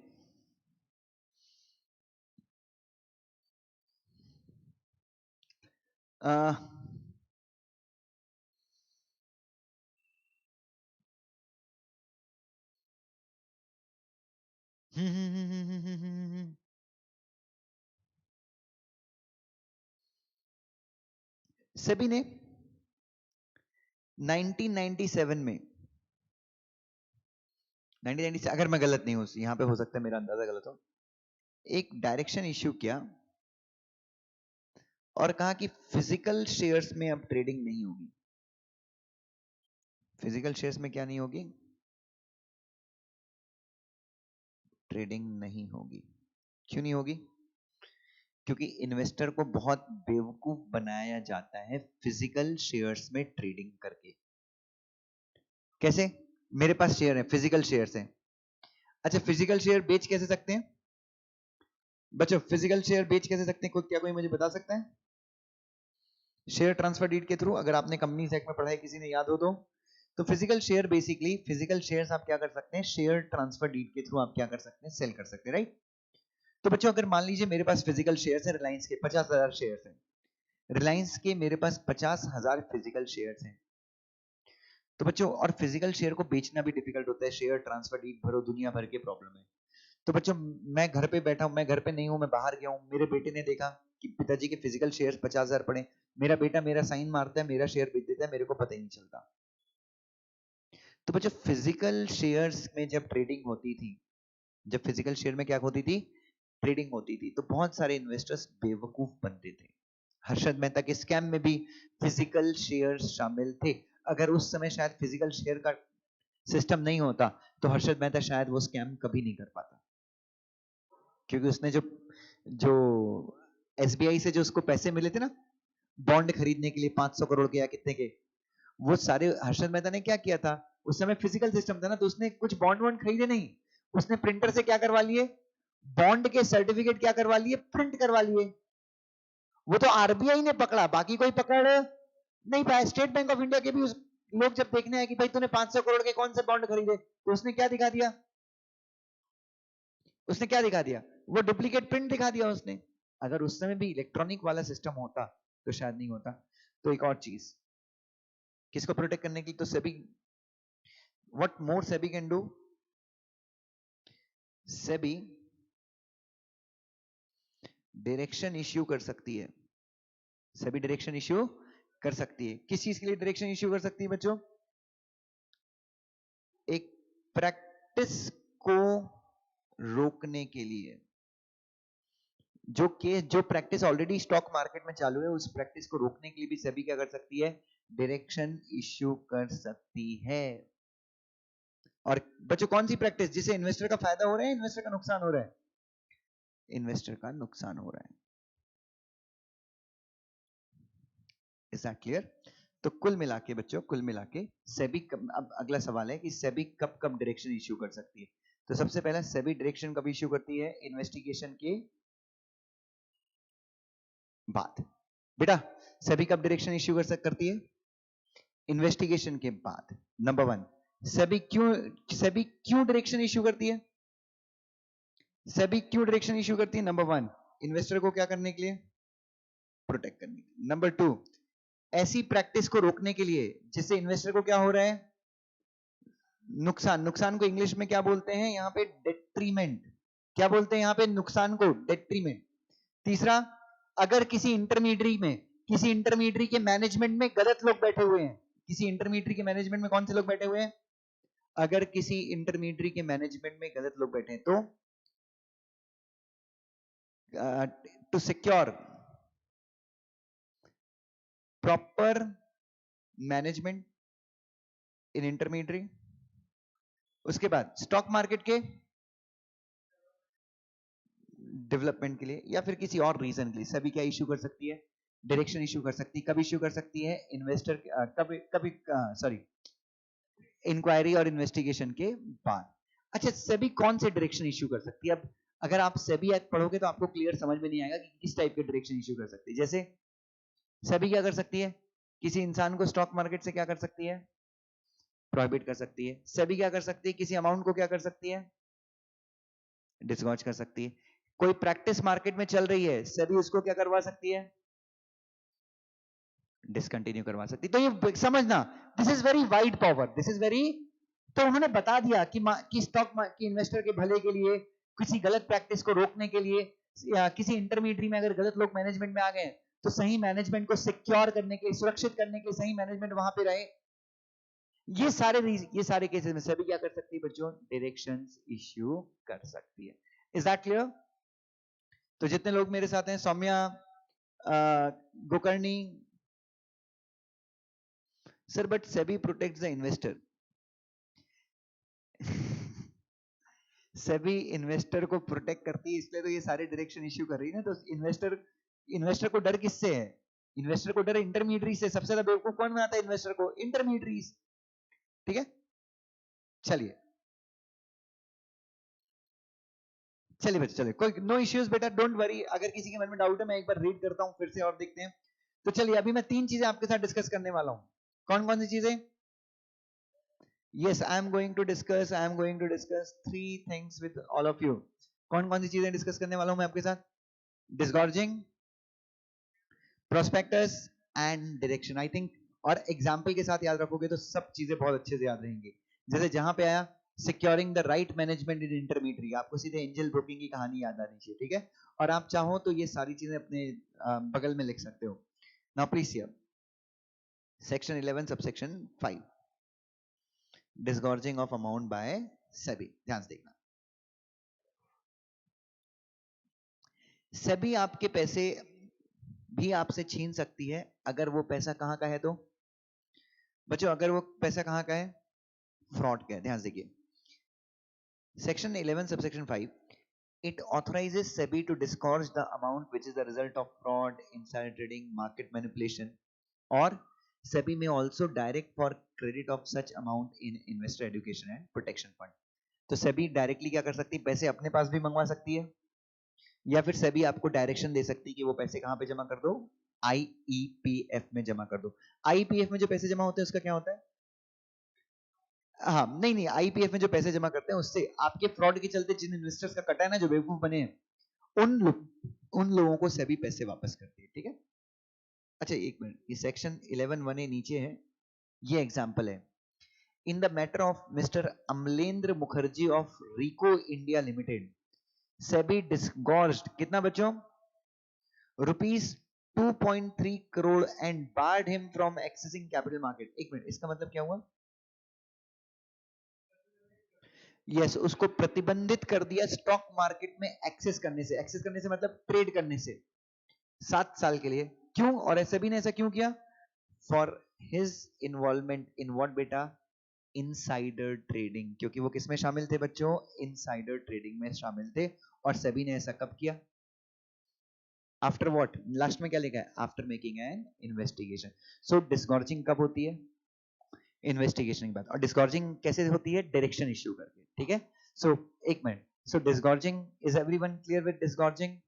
सेबी ने 1997 में, 1990 से, अगर मैं गलत नहीं हूं, यहां पे हो सकता है मेरा अंदाजा गलत हो, एक डायरेक्शन इश्यू किया और कहा कि फिजिकल शेयर्स में अब ट्रेडिंग नहीं होगी। फिजिकल शेयर्स में क्या नहीं होगी? ट्रेडिंग नहीं होगी। क्यों नहीं होगी? क्योंकि इन्वेस्टर को बहुत बेवकूफ बनाया जाता है फिजिकल शेयर्स में ट्रेडिंग करके। कैसे? मेरे पास शेयर है, फिजिकल शेयर्स हैं। अच्छा, फिजिकल शेयर बेच कैसे सकते हैं बच्चों? फिजिकल शेयर बेच कैसे सकते हैं? क्या कोई मुझे बता सकता है? शेयर ट्रांसफर डीड के थ्रू। अगर आपने कंपनी एक्ट में पढ़ा है, किसी ने याद हो तो physical share, basically physical shares आप क्या कर सकते हैं? शेयर ट्रांसफर डीड के थ्रू आप क्या कर सकते हैं? सेल कर सकते हैं, राइट? तो बच्चों, अगर मान लीजिए मेरे पास फिजिकल शेयर्स है, रिलायंस के 50,000 शेयर्स हैं, रिलायंस के मेरे पास 50,000 फिजिकल शेयर्स हैं। तो बच्चों, और फिजिकल शेयर को बेचना भी डिफिकल्ट होता है, शेयर ट्रांसफर डीड भरो, दुनिया भर के प्रॉब्लम है। तो बच्चों मैं घर पे बैठा हूं, मैं घर पे नहीं हूं, मैं बाहर गया हूं, मेरे बेटे ने देखा कि पिताजी के फिजिकल शेयर्स 50,000 पड़े, मेरा बेटा मेरा साइन मारता है, मेरा शेयर बेच देता है, मेरे को पता ही नहीं चलता। तो बच्चों फिजिकल शेयर्स में जब ट्रेडिंग होती थी, जब फिजिकल शेयर में क्या होती थी, ट्रेडिंग होती थी, तो बहुत सारे इन्वेस्टर्स बेवकूफ बनते थे। हर्षद मेहता के स्कैम में भी फिजिकल शेयर्स शामिल थे। अगर उस समय शायद फिजिकल शेयर का सिस्टम नहीं होता तो हर्षद मेहता शायद वो स्कैम कभी नहीं कर पाता, क्योंकि उसने जो जो एसबीआई से जो उसको पैसे मिले थे ना बॉन्ड खरीदने के लिए 500 करोड़ के या कितने के, वो सारे हर्षद मेहता ने क्या किया था, उस समय फिजिकल सिस्टम था ना, तो उसने कुछ बॉन्ड वॉन्ड खरीदे नहीं, उसने प्रिंटर से क्या करवा लिए, बॉन्ड के सर्टिफिकेट क्या करवा लिए, प्रिंट करवा लिए। वो तो आरबीआई ने पकड़ा, बाकी कोई पकड़ नहीं पाया। स्टेट बैंक ऑफ इंडिया के भी लोग जब देखने आए कि भाई तूने 500 करोड़ के कौन से बॉन्ड खरीदे, तो उसने क्या दिखा दिया, उसने क्या दिखा दिया, वो डुप्लीकेट प्रिंट दिखा दिया उसने। अगर उस समय भी इलेक्ट्रॉनिक वाला सिस्टम होता तो शायद नहीं होता। तो एक और चीज, किसको प्रोटेक्ट करने की, तो SEBI, what more SEBI can do, SEBI direction issue कर सकती है, सेबी डायरेक्शन इश्यू कर सकती है। किस चीज के लिए डायरेक्शन इश्यू कर सकती है बच्चों, एक प्रैक्टिस को रोकने के लिए। जो प्रैक्टिस ऑलरेडी स्टॉक मार्केट में चालू है, उस प्रैक्टिस को रोकने के लिए भी सेबी क्या कर सकती है, डायरेक्शन इश्यू कर सकती है। और बच्चों कौन सी प्रैक्टिस, जिसे इन्वेस्टर का फायदा हो रहा है, इन्वेस्टर का नुकसान हो रहा है, इन्वेस्टर का नुकसान हो रहा है। Is that clear? तो कुल मिला के बच्चों, कुल मिला के सेबी अब अगला सवाल है कि सेबी कब कब डायरेक्शन इश्यू कर सकती है। तो सबसे पहला सेबी डायरेक्शन कब इश्यू करती है, इन्वेस्टिगेशन के बाद। बेटा सेबी कब डायरेक्शन इश्यू करती है, इन्वेस्टिगेशन के बाद। नंबर वन, सेबी क्यों डायरेक्शन इश्यू करती है, सेबी क्यों डायरेक्शन इश्यू करती है, नंबर वन, इन्वेस्टर को क्या करने के लिए, प्रोटेक्ट करने के लिए। नंबर टू, ऐसी प्रैक्टिस को रोकने के लिए जिससे इन्वेस्टर को क्या हो रहा है, नुकसान। नुकसान को इंग्लिश में क्या बोलते हैं यहाँ पे, डेट्रीमेंट। क्या बोलते हैं यहाँ पे नुकसान को, डेट्रीमेंट। तीसरा, अगर किसी इंटरमीडियरी के मैनेजमेंट में गलत लोग बैठे हुए हैं, किसी इंटरमीडियरी के मैनेजमेंट में कौन से लोग बैठे हुए हैं, अगर किसी इंटरमीडियरी के मैनेजमेंट में गलत लोग बैठे हैं, तो to secure proper management in intermediary, उसके बाद स्टॉक मार्केट के डेवलपमेंट के लिए, या फिर किसी और रीजन के लिए सभी क्या इश्यू कर सकती है, डायरेक्शन इश्यू कर सकती है। कब इश्यू कर सकती है, इन्वेस्टर कभी सॉरी इंक्वायरी और इन्वेस्टिगेशन के बाद। अच्छा सेबी कौन से डायरेक्शन इश्यू कर सकती है, अब अगर आप सेबी एक्ट पढ़ोगे तो आपको क्लियर समझ में नहीं आएगा कि किस टाइप के डायरेक्शन इश्यू कर सकती है। जैसे सेबी क्या कर सकती है, किसी इंसान को स्टॉक मार्केट से क्या कर सकती है, प्रोहिबिट कर सकती है। सेबी क्या कर सकती है, किसी अमाउंट को क्या कर सकती है, डिसगॉज कर सकती है। कोई प्रैक्टिस मार्केट में चल रही है, सेबी उसको क्या करवा सकती है, डिसकंटिन्यू करवा सकती है। तो ये समझना, this is very wide power, this is very, तो उन्होंने बता दिया कि स्टॉक की इन्वेस्टर के भले के लिए, किसी गलत प्रैक्टिस को रोकने के लिए, या किसी इंटरमीडियरी में अगर गलत लोग मैनेजमेंट में आ गए तो सही मैनेजमेंट को सिक्योर करने के लिए, सुरक्षित करने के लिए सही मैनेजमेंट वहां पे रहे। ये सारे केसेस में सेबी क्या कर सकती है बच्चों, डायरेक्शंस इश्यू कर सकती है। Is that clear? तो जितने लोग मेरे साथ हैं, Saumya, Gokarni sir, but SEBI protects the investor. SEBI investor को प्रोटेक्ट करती है, इसलिए तो ये सारे डायरेक्शन इश्यू कर रही है ना। तो इन्वेस्टर को डर किससे है, इन्वेस्टर को डर इंटरमीडियरी से। सबसे ज्यादा बेवकूफ कौन बनाता है इन्वेस्टर को, इंटरमीडियरीज। ठीक है, चलिए चलिए बच्चे, चलिए कोई नो इश्यूज बेटा, डोंट वरी। अगर किसी के मन में डाउट है मैं एक बार रीड करता हूं फिर से और देखते हैं। तो चलिए अभी मैं 3 चीजें आपके साथ डिस्कस करने वाला हूं। कौन कौन सी चीजें, yes I am going to discuss 3 things with all of you। कौन कौन सी चीजें डिस्कस करने वाला हूं मैं आपके साथ, disgorging, prospectus and direction. I think और एग्जाम्पल के साथ याद रखोगे तो सब चीजें बहुत अच्छे से याद रहेंगी। जैसे जहां पे आया securing the right management in intermediary, आपको सीधे एंजल ब्रोकिंग की कहानी याद आनी चाहिए, ठीक है। और आप चाहो तो ये सारी चीजें अपने बगल में लिख सकते हो। Now please hear section 11 subsection 5, disgorging of amount by SEBI. ध्यान से देखना, सेबी आपके पैसे भी आपसे छीन सकती है अगर वो पैसा कहां का है। तो बच्चों अगर वो पैसा कहां का है, फ्रॉड का है। ध्यान से देखिए section 11 subsection 5, it authorizes SEBI to disgorge the amount which is the result of fraud, insider trading, market manipulation, or SEBI may also direct for credit of such amount in investor education and protection fund। तो SEBI directly क्या कर सकती है, पैसे अपने पास भी मंगवा सकती है, या फिर SEBI आपको डायरेक्शन दे सकती है कि वो पैसे कहां पे जमा कर दो, IEPF में जमा कर दो। IEPF में जो पैसे जमा होते हैं उसका क्या होता है, हाँ नहीं IPF में जो पैसे जमा करते हैं उससे आपके फ्रॉड के चलते जिन इन्वेस्टर्स का कटा है ना, जो बेवकूफ बने हैं, उन लोगों को सेबी पैसे वापस करती है, ठीक है। अच्छा एक मिनट, ये सेक्शन 11(1)(a) नीचे है, ये एग्जांपल है। In the matter of mister Amlendra Mukherjee of Ricoh India limited, SEBI disgorged कितना बच्चों, ₹2.3 crore and barred him from accessing capital market. एक मिनट, इसका मतलब क्या हुआ, यस उसको प्रतिबंधित कर दिया स्टॉक मार्केट में एक्सेस करने से। एक्सेस करने से मतलब ट्रेड करने से 7 साल के लिए। क्यों, और एसएबी ने ऐसा क्यों किया, for his involvement in what बेटा, इनसाइडर ट्रेडिंग। क्योंकि वो किसमें शामिल थे बच्चों, इनसाइडर ट्रेडिंग में शामिल थे। और सेबी ने ऐसा कब किया, आफ्टर व्हाट, लास्ट में क्या लिखा है, आफ्टर मेकिंग एन इन्वेस्टिगेशन। सो डिसगॉर्जिंग कब होती है, इन्वेस्टिगेशन के बाद। और डिसगॉर्जिंग कैसे होती है, डायरेक्शन इश्यू करके, ठीक है। सो एक minute, so disgorging, is everyone clear with disgorging,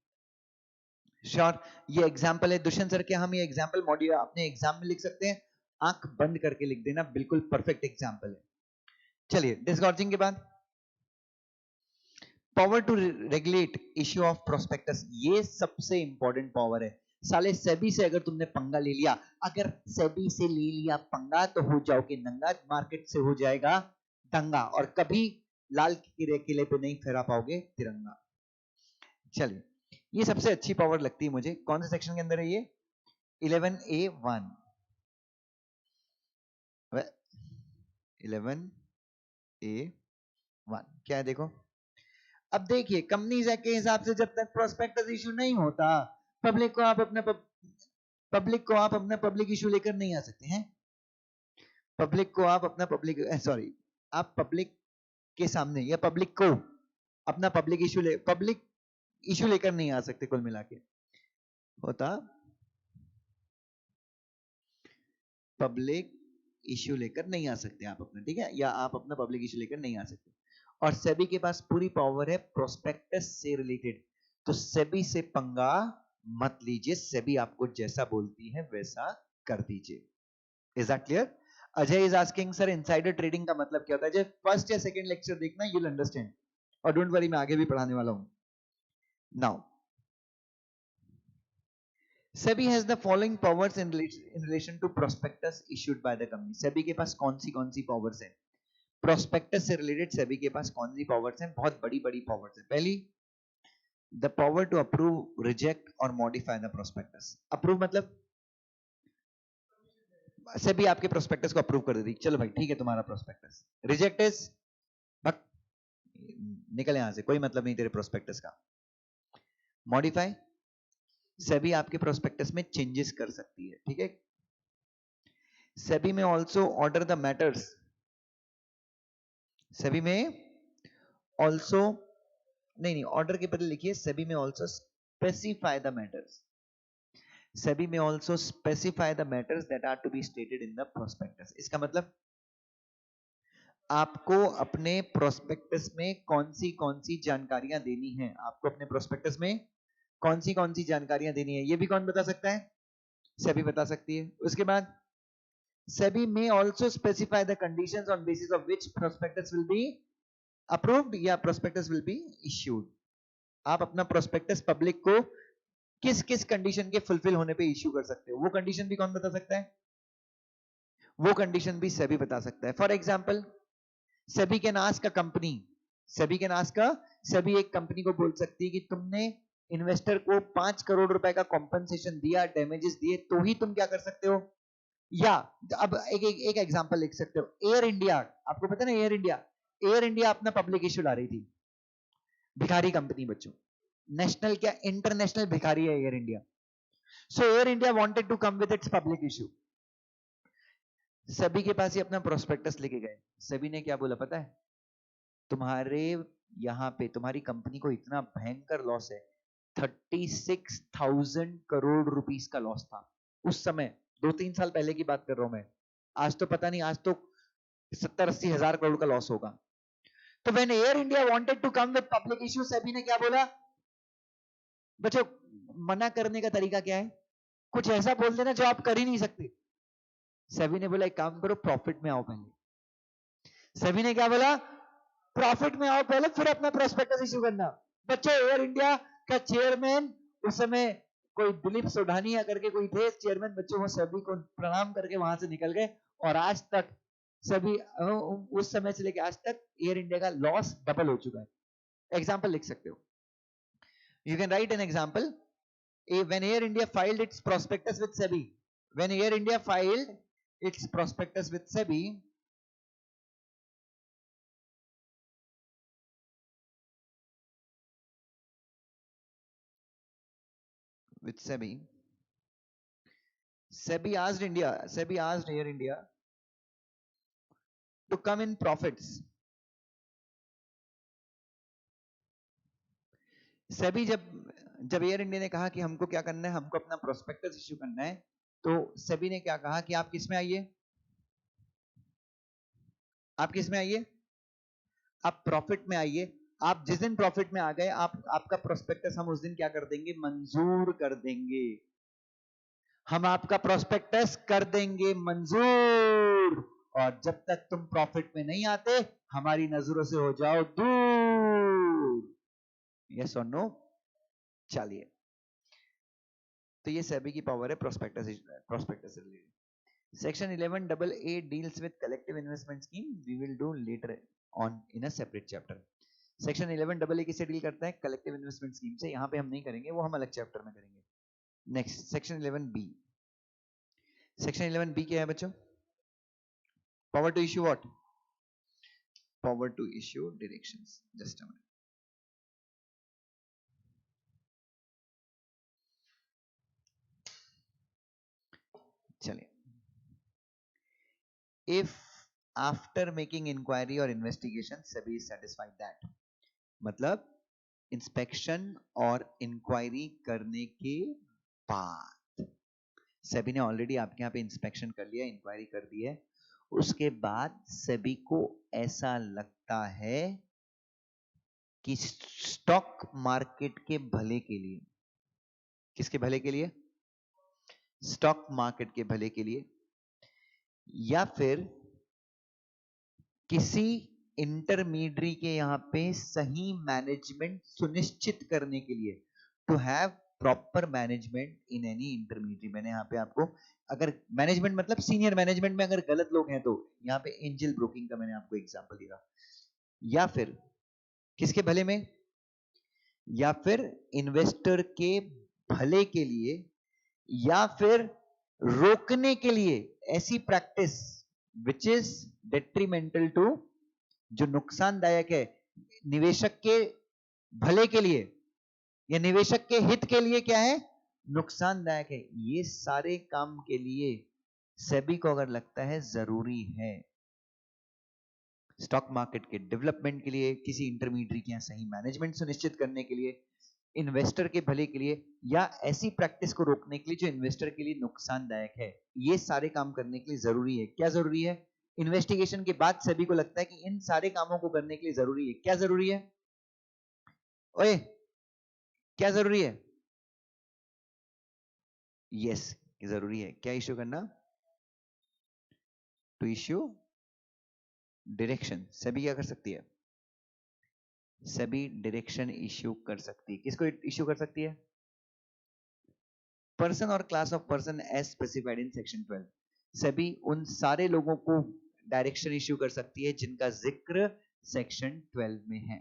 sure. ये एग्जांपल है दुष्यंत सर के, हम ये एग्जांपल मॉड्यूल अपने एग्जाम में लिख सकते हैं, आंख बंद करके लिख देना, बिल्कुल परफेक्ट एग्जांपल है। चलिए डिसगॉर्जिंग के बाद power to regulate issue of prospectus, ये सबसे इंपॉर्टेंट पावर है। साले सेबी से अगर तुमने पंगा ले लिया, अगर सेबी से ले लिया पंगा तो हो जाओगे नंगा, मार्केट से हो जाएगा दंगा, और कभी लाल किले पे नहीं फहरा पाओगे तिरंगा। चलिए ये सबसे अच्छी पावर लगती है मुझे। कौन से सेक्शन के अंदर है ये, 11A1, 11A1 क्या है देखो। अब देखिए कंपनीज एक्ट के हिसाब से जब तक प्रोस्पेक्टस इशू नहीं होता, पब्लिक को आप अपना पब्लिक इशू लेकर नहीं आ सकते हैं। पब्लिक को आप अपना आप पब्लिक के सामने या पब्लिक को अपना पब्लिक इशू लेकर नहीं आ सकते। कुल मिला के होता पब्लिक इशू लेकर नहीं आ सकते आप अपना, ठीक है, या आप अपना पब्लिक इशू लेकर नहीं आ सकते। और सेबी के पास पूरी पावर है प्रोस्पेक्टस से रिलेटेड, तो सेबी से पंगा मत लीजिए, सेबी आपको जैसा बोलती है वैसा कर दीजिए। Is that clear? Ajay is asking sir insider trading का मतलब क्या होता है? जब फर्स्ट या सेकंड लेक्चर देखना, यू विल अंडरस्टैंड, और डोंट वरी मैं आगे भी पढ़ाने वाला हूं। Now SEBI has the following powers in relation to prospectus issued by the company। SEBI के पास कौन सी powers हैं? प्रोस्पेक्टस से रिलेटेड सेबी के पास कौन सी पावर्स हैं? बहुत बड़ी बड़ी पावर्स हैं। पहली, the power to approve, reject और मॉडिफाई द प्रोस्पेक्टस। अप्रूव मतलब सेबी आपके प्रोस्पेक्टस को अप्रूव कर देती, चलो भाई ठीक है तुम्हारा प्रोस्पेक्टस। रिजेक्ट इज निकल यहां से, कोई मतलब नहीं तेरे प्रोस्पेक्टस का। मॉडिफाई, सेबी आपके प्रोस्पेक्टस में चेंजेस कर सकती है, ठीक है। SEBI may also order the matters, SEBI may also नहीं ऑर्डर के बदले लिखिए SEBI may also specify the matters. SEBI may also specify the matters that are to be stated in the prospectus. इसका मतलब आपको अपने प्रोस्पेक्टस में कौन सी जानकारियां देनी है, आपको अपने प्रोस्पेक्टस में कौन सी जानकारियां देनी है, ये भी कौन बता सकता है? सेबी बता सकती है। उसके बाद SEBI may also specify the conditions on basis of which prospectus will be approved या प्रोस्पेक्टस विल बी इश्यूड। आप अपना प्रोस्पेक्टस पब्लिक को किस किस कंडीशन के फुलफिल होने पे इश्यू कर सकते हो, वो कंडीशन भी कौन बता सकता है? वो कंडीशन भी सेबी बता सकता है। For example SEBI can ask a company, SEBI can ask a, SEBI एक कंपनी को बोल सकती है कि तुमने इन्वेस्टर को 5 करोड़ रुपए का कॉम्पनसेशन दिया, डैमेजेस दिए, तो ही तुम क्या कर सकते हो। या अब एक एग्जांपल लिख सकते हो। एयर इंडिया, आपको पता है ना, एयर इंडिया अपना पब्लिक इश्यू ला रही थी, भिखारी कंपनी बच्चों, नेशनल क्या इंटरनेशनल भिखारी है Air India. So Air India wanted to come with its public issue, SEBI के पास ही अपना प्रोस्पेक्टस लेके गए। सेबी ने क्या बोला पता है, तुम्हारे यहाँ पे तुम्हारी कंपनी को इतना भयंकर लॉस है, 36,000 करोड़ रुपीस का लॉस था उस समय, 2-3 साल पहले की बात कर रहा हूं मैं, आज तो पता नहीं, आज तो 70-80 हजार करोड़ का लॉस होगा। तो when Air India wanted to come with public issue, SEBI ने क्या बोला बच्चों, मना करने का तरीका क्या है, कुछ ऐसा बोल देना जो आप कर ही नहीं सकते। सेबी ने बोला एक काम करो, प्रॉफिट में आओ पहले। सेबी ने क्या बोला, प्रॉफिट में आओ पहले, फिर अपना प्रोस्पेक्टस इश्यू करना। बच्चों एयर इंडिया का चेयरमैन उस समय कोई दिलीप सोढानिया करके कोई थे चेयरमैन, बच्चों वो सेबी को प्रणाम करके वहां से निकल गए, और आज तक सभी उस समय से लेकर आज तक एयर इंडिया का लॉस डबल हो चुका है। एग्जाम्पल लिख सकते हो, you can write an example. When Air India filed its prospectus with SEBI, when Air India filed its prospectus with SEBI, SEBI asked Air India to come in profits. SEBI जब air India ने कहा कि हमको क्या करना है, हमको अपना प्रोस्पेक्टस इश्यू करना है, तो सेबी ने क्या कहा कि आप किसमें आइए, आप किसमें आइए, आप प्रॉफिट में आइए। आप जिस दिन प्रॉफिट में आ गए, आपका प्रोस्पेक्टस हम उस दिन क्या कर देंगे, मंजूर कर देंगे। हम आपका प्रोस्पेक्टस कर देंगे मंजूर, और जब तक तुम प्रॉफिट में नहीं आते, हमारी नजरों से हो जाओ दूर। यस और नो। चलिए, तो ये सेबी की पावर है प्रोस्पेक्टस से related. Section 11AA deals with collective investment scheme, we will do later on in a separate chapter. Section 11AA किससे डील करता है, कलेक्टिव इन्वेस्टमेंट स्कीम से। यहां पे हम नहीं करेंगे, वो हम अलग चैप्टर में करेंगे। Next section 11B। Section 11B क्या है बच्चों, power to issue what, power to issue directions. Just a minute, चलिए। इफ आफ्टर मेकिंग इंक्वायरी और investigation SEBI is satisfied that, मतलब इंस्पेक्शन और इंक्वायरी करने के बाद, सेबी ने ऑलरेडी आपके यहाँ पे इंस्पेक्शन कर लिया, इंक्वायरी कर दी है, उसके बाद सेबी को ऐसा लगता है कि स्टॉक मार्केट के भले के लिए, किसके भले के लिए, स्टॉक मार्केट के भले के लिए, या फिर किसी इंटरमीडियरी के यहां पे सही मैनेजमेंट सुनिश्चित करने के लिए, to have proper management in any intermediary. मैंने यहाँ पे आपको, अगर मैनेजमेंट मतलब सीनियर मैनेजमेंट में अगर गलत लोग हैं, तो यहाँ पे एंजल ब्रोकिंग का मैंने आपको एग्जांपल दिया। या फिर किसके भले में, या फिर इन्वेस्टर के भले के लिए, या फिर रोकने के लिए ऐसी practice which is detrimental to, जो नुकसानदायक है निवेशक के भले के लिए या निवेशक के हित के लिए, क्या है, नुकसानदायक है। ये सारे काम के लिए सेबी को अगर लगता है जरूरी है, स्टॉक मार्केट के डेवलपमेंट के लिए, किसी इंटरमीडियरी के यहाँ सही मैनेजमेंट सुनिश्चित करने के लिए, इन्वेस्टर के भले के लिए, या ऐसी प्रैक्टिस को रोकने के लिए जो इन्वेस्टर के लिए नुकसानदायक है, ये सारे काम करने के लिए जरूरी है। क्या जरूरी है, इन्वेस्टिगेशन के बाद सभी को लगता है कि इन सारे कामों को करने के लिए जरूरी है। क्या जरूरी है, ओए क्या जरूरी है, यस जरूरी है। क्या इश्यू करना, टू इश्यू डायरेक्शन। सभी क्या कर सकती है, सभी डायरेक्शन इश्यू कर सकती है। किसको इश्यू कर सकती है, पर्सन और class of person as specified in section 12। सभी उन सारे लोगों को डायरेक्शन इश्यू कर सकती है जिनका जिक्र सेक्शन 12 में है।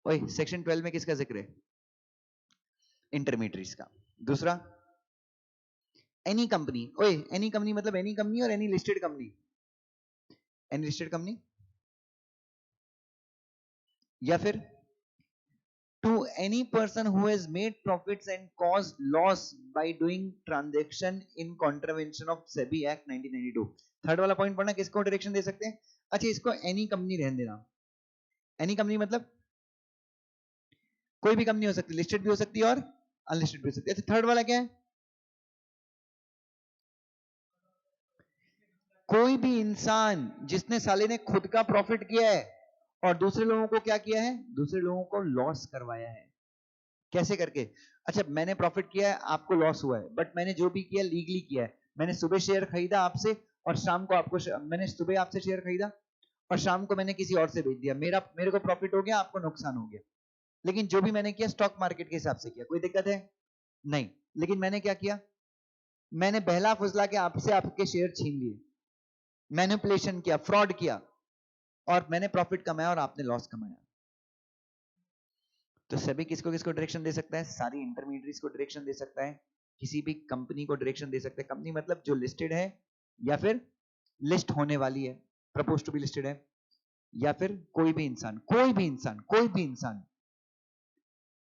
ओए सेक्शन 12 में किसका जिक्र है? इंटरमीडिएट्स का। दूसरा एनी कंपनी। ओए एनी कंपनी मतलब एनी कंपनी और any listed company. Any listed company या फिर to any person who has made profits and caused loss by doing transaction in contravention of SEBI Act 1992। Third वाला point पढ़ना, किसको direction दे सकते हैं? अच्छा इसको एनी कंपनी रहने देना। एनी कंपनी मतलब कोई भी कंपनी हो सकती है, लिस्टेड भी हो सकती है और अनलिस्टेड भी हो सकती है। अच्छा थर्ड वाला क्या है? कोई भी इंसान जिसने साले ने खुद का प्रॉफिट किया है और दूसरे लोगों को क्या किया है? दूसरे लोगों को लॉस करवाया है। कैसे करके? अच्छा मैंने प्रॉफिट किया है, आपको लॉस हुआ है, बट मैंने जो भी किया लीगली किया है। मैंने सुबह शेयर खरीदा आपसे और शाम को आपको मैंने सुबह आपसे शेयर खरीदा और शाम को मैंने किसी और से बेच दिया। मेरे को प्रॉफिट हो गया, आपको नुकसान हो गया। लेकिन जो भी मैंने किया स्टॉक मार्केट के हिसाब से किया, कोई दिक्कत है? नहीं। लेकिन मैंने क्या किया? मैंने बहला फुसला के आपसे आपके शेयर छीन लिए, मैनिपुलेशन किया, फ्रॉड किया और मैंने प्रॉफिट कमाया और आपने लॉस कमाया। तो सभी किसको किसको डायरेक्शन दे सकता है? सारी इंटरमीडिएट्स को डायरेक्शन दे सकता है, किसी भी कंपनी को डायरेक्शन दे सकता है। कंपनी मतलब जो लिस्टेड है या फिर लिस्ट होने वाली है, प्रपोज टू बी लिस्टेड है, या फिर कोई भी इंसान, कोई भी इंसान, कोई भी इंसान,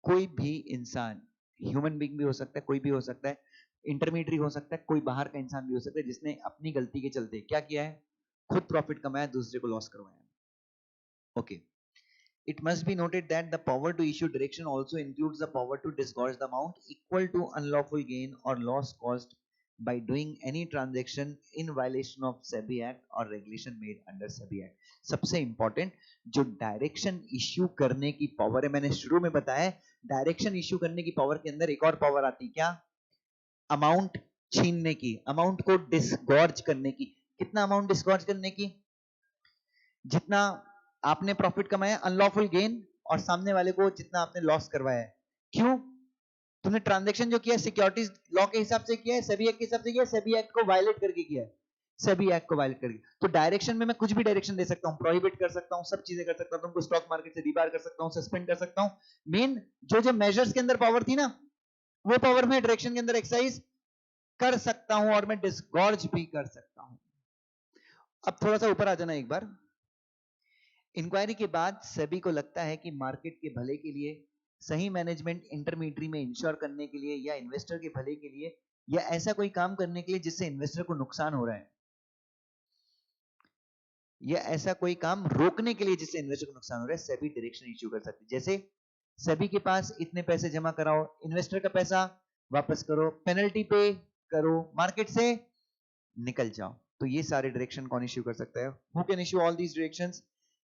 कोई भी इंसान, ह्यूमन बीइंग भी हो सकता है, कोई भी हो सकता है, इंटरमीडिएट हो सकता है, कोई बाहर का इंसान भी हो सकता है जिसने अपनी गलती के चलते क्या किया है? खुद प्रॉफिट कमाया, दूसरे को लॉस करवाया। Okay. It must be noted that the power to issue direction also includes the power to disgorge the amount equal to unlawful gain or loss caused by doing any transaction in violation of SEBI Act or regulation made under SEBI Act। सबसे important जो direction issue करने की power है, मैंने शुरू में बताया direction issue करने की पावर के अंदर एक और पावर आती है, क्या? अमाउंट छीनने की, अमाउंट को डिसगॉर्ज करने की। कितना अमाउंट डिसगॉर्ज करने की? जितना आपने प्रॉफिट कमाया, अनलॉफुल गेन, और सामने वाले को जितना आपने लॉस करवाया है। क्यों? तुमने ट्रांजैक्शन जो किया सिक्योरिटीज लॉ के हिसाब से किया है, सेबी एक्ट के हिसाब से किया है, सेबी एक्ट को वायलेट करके किया है, सेबी एक्ट को वायलेट करके। तो डायरेक्शन में मैं कुछ भी डायरेक्शन दे सकता हूं, प्रोहिबिट कर सकता हूं, सब चीजें कर सकता हूं, तुमको स्टॉक मार्केट से डिबार कर सकता हूं, सस्पेंड कर सकता हूं। मेन जो जो मेजर्स के अंदर पावर थी ना, वो पावर में डायरेक्शन के अंदर एक्सरसाइज कर सकता हूं और मैं डिसगॉर्ज भी कर सकता हूं। अब थोड़ा सा ऊपर आ जाना एक बार। इंक्वायरी के बाद सभी को लगता है कि मार्केट के भले के लिए, सही मैनेजमेंट इंटरमीडिएट में इंश्योर करने के लिए, या इन्वेस्टर के भले के लिए, या ऐसा कोई काम करने के लिए जिससे इन्वेस्टर को नुकसान हो रहा है, या ऐसा कोई काम रोकने के लिए जिससे इन्वेस्टर को नुकसान हो रहा है, सेबी डायरेक्शन इश्यू कर सकती है। जैसे सेबी के पास इतने पैसे जमा कराओ, इन्वेस्टर का पैसा वापस करो, पेनल्टी पे करो, मार्केट से निकल जाओ। तो ये सारे डायरेक्शन कौन इश्यू कर सकता है? Who can issue all these directions?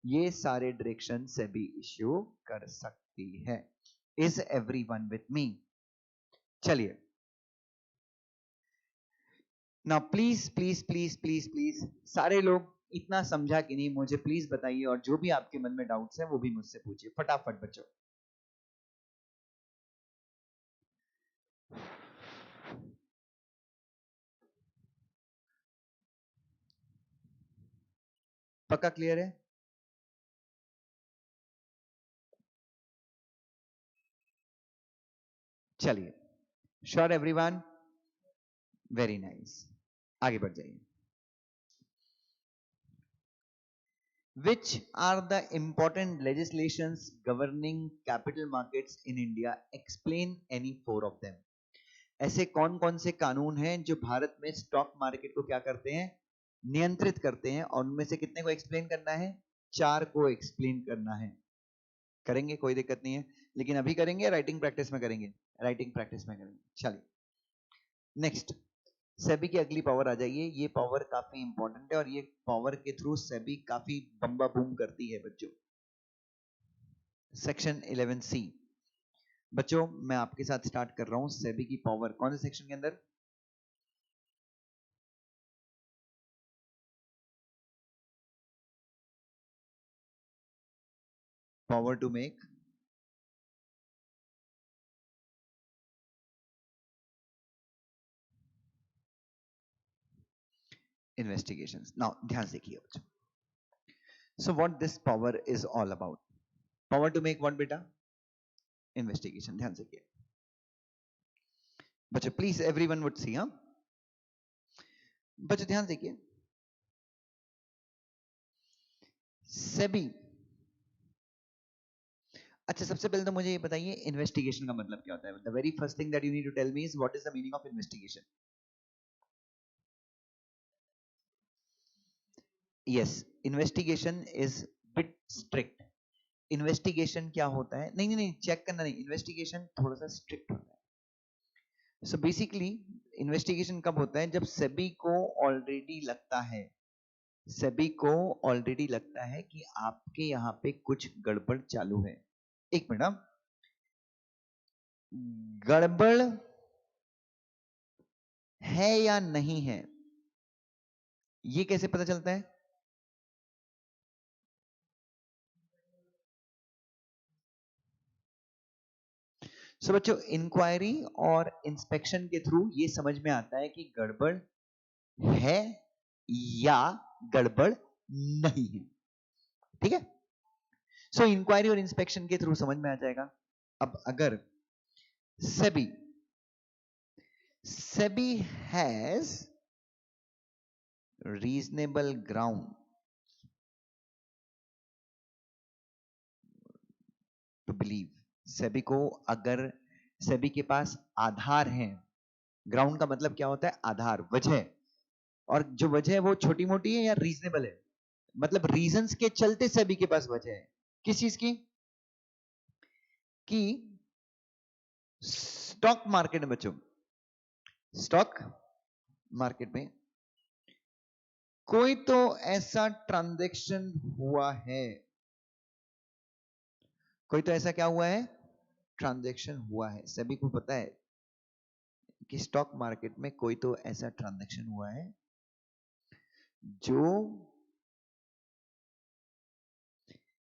ये सारे डायरेक्शन सेबी इश्यू कर सकती है। Is everyone with me? चलिए now please please please please please सारे लोग इतना समझा कि नहीं मुझे प्लीज बताइए, और जो भी आपके मन में डाउट्स है वो भी मुझसे पूछिए फटाफट बच्चों। पक्का क्लियर है? चलिए श्योर एवरीवन, वेरी नाइस, आगे बढ़ जाइए। Which are the important legislations governing capital markets in India? Explain any four of them। ऐसे कौन कौन से कानून हैं जो भारत में स्टॉक मार्केट को क्या करते हैं? नियंत्रित करते हैं। और उनमें से कितने को एक्सप्लेन करना है? 4 को एक्सप्लेन करना है। करेंगे, कोई दिक्कत नहीं है, लेकिन अभी करेंगे राइटिंग प्रैक्टिस में करेंगे? राइटिंग प्रैक्टिस में करेंगे। चलिए नेक्स्ट, सेबी की अगली पावर आ जाइए। ये पावर काफी इंपॉर्टेंट है और ये पावर के थ्रू सेबी काफी बम्बा बूम करती है बच्चों। Section 11C। बच्चों मैं आपके साथ स्टार्ट कर रहा हूं सेबी की पावर। कौन से सेक्शन के अंदर? Power to make investigations. Now ध्यान से देखिए बच्चों. So what this power is all about? Power to make what बेटा? Investigation. ध्यान से देखिए बच्चों, प्लीज एवरीवन वुड सी. हाँ बच्चों ध्यान से देखिए. सेबी. अच्छा सबसे पहले तो मुझे ये बताइए इन्वेस्टिगेशन का मतलब क्या होता है. The very first thing that you need to tell me is what is the meaning of investigation. Yes, investigation is bit strict. Investigation क्या होता है? नहीं नहीं नहीं, चेक करना नहीं. इन्वेस्टिगेशन थोड़ा सा स्ट्रिक्ट होता है. सो बेसिकली इन्वेस्टिगेशन कब होता है? जब सेबी को ऑलरेडी लगता है, सेबी को ऑलरेडी लगता है कि आपके यहां पे कुछ गड़बड़ चालू है. एक मिनट, गड़बड़ है या नहीं है ये कैसे पता चलता है? सो बच्चों इंक्वायरी और इंस्पेक्शन के थ्रू ये समझ में आता है कि गड़बड़ है या गड़बड़ नहीं है. ठीक है. सो इंक्वायरी और इंस्पेक्शन के थ्रू समझ में आ जाएगा. अब अगर SEBI has reasonable ground to believe, SEBI को अगर सेबी के पास आधार है, ग्राउंड का मतलब क्या होता है? आधार, वजह. और जो वजह है वो छोटी मोटी है या रीजनेबल है? मतलब रीजंस के चलते सेबी के पास वजह है. किस चीज की? कि स्टॉक मार्केट में बच्चों, स्टॉक मार्केट में कोई तो ऐसा ट्रांजैक्शन हुआ है, कोई तो ऐसा क्या हुआ है? ट्रांजैक्शन हुआ है. सभी को पता है कि स्टॉक मार्केट में कोई तो ऐसा ट्रांजैक्शन हुआ है जो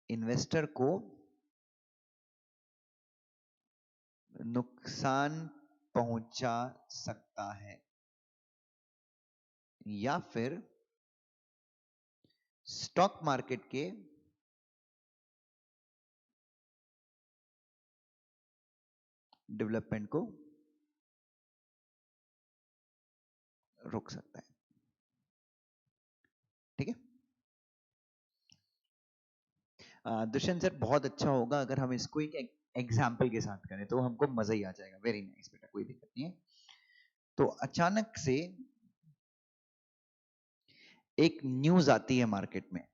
इन्वेस्टर को नुकसान पहुंचा सकता है या फिर स्टॉक मार्केट के डेवलपमेंट को रोक सकता है. ठीक है. दुष्यंत सर बहुत अच्छा होगा अगर हम इसको एक एग्जाम्पल के साथ करें तो हमको मजा ही आ जाएगा. वेरी नाइस बेटा, कोई दिक्कत नहीं है. तो अचानक से एक न्यूज आती है मार्केट में,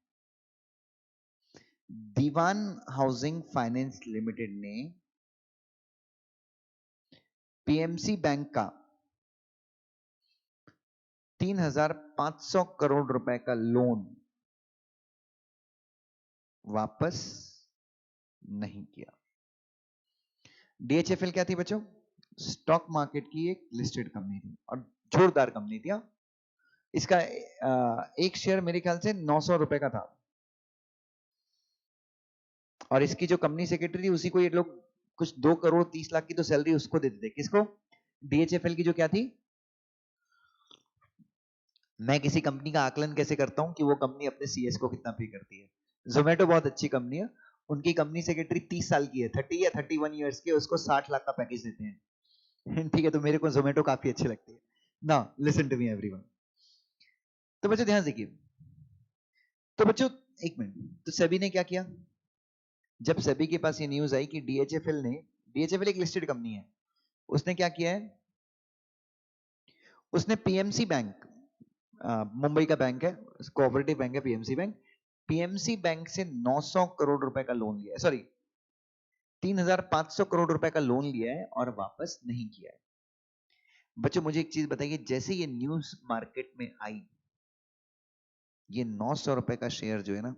दीवान हाउसिंग फाइनेंस लिमिटेड ने पीएमसी बैंक का 3,500 करोड़ रुपए का लोन वापस नहीं किया. डीएचएफएल क्या थी बच्चों? स्टॉक मार्केट की एक लिस्टेड कंपनी थी और जोरदार कंपनी थी. इसका एक शेयर मेरे ख्याल से 900 रुपए का था और इसकी जो कंपनी सेक्रेटरी थी उसी को ये लोग कुछ 2 करोड़ 30 लाख की तो सैलरी उसको देते थे. किसको? डीएचएफएल की जो क्या थी? मैं किसी कंपनी का आकलन कैसे करता हूं कि वो कंपनी अपने सीएस को कितना पे करती है. जोमेटो बहुत अच्छी कंपनी है, उनकी कंपनी सेक्रेटरी 30 साल की है, 30 या 31 ईयर्स की, उसको 60 लाख का पैकेज देते हैं. ठीक है. तो मेरे को जोमेटो काफी अच्छी लगती है ना. Listen to me everyone. तो बच्चों ध्यान देखिए. तो बच्चों एक मिनट, तो सेबी ने क्या किया? जब सेबी के पास ये न्यूज आई कि डीएचएफएल एक लिस्टेड कंपनी है, उसने क्या किया है? उसने पीएमसी बैंक, मुंबई का बैंक है, कोऑपरेटिव बैंक है पीएमसी बैंक, पीएमसी बैंक से 900 करोड़ रुपए का लोन लिया है, सॉरी 3,500 करोड़ रुपए का लोन लिया है और वापस नहीं किया है. बच्चों मुझे एक चीज बताइए, जैसे ये न्यूज मार्केट में आई, ये 900 रुपए का शेयर जो है ना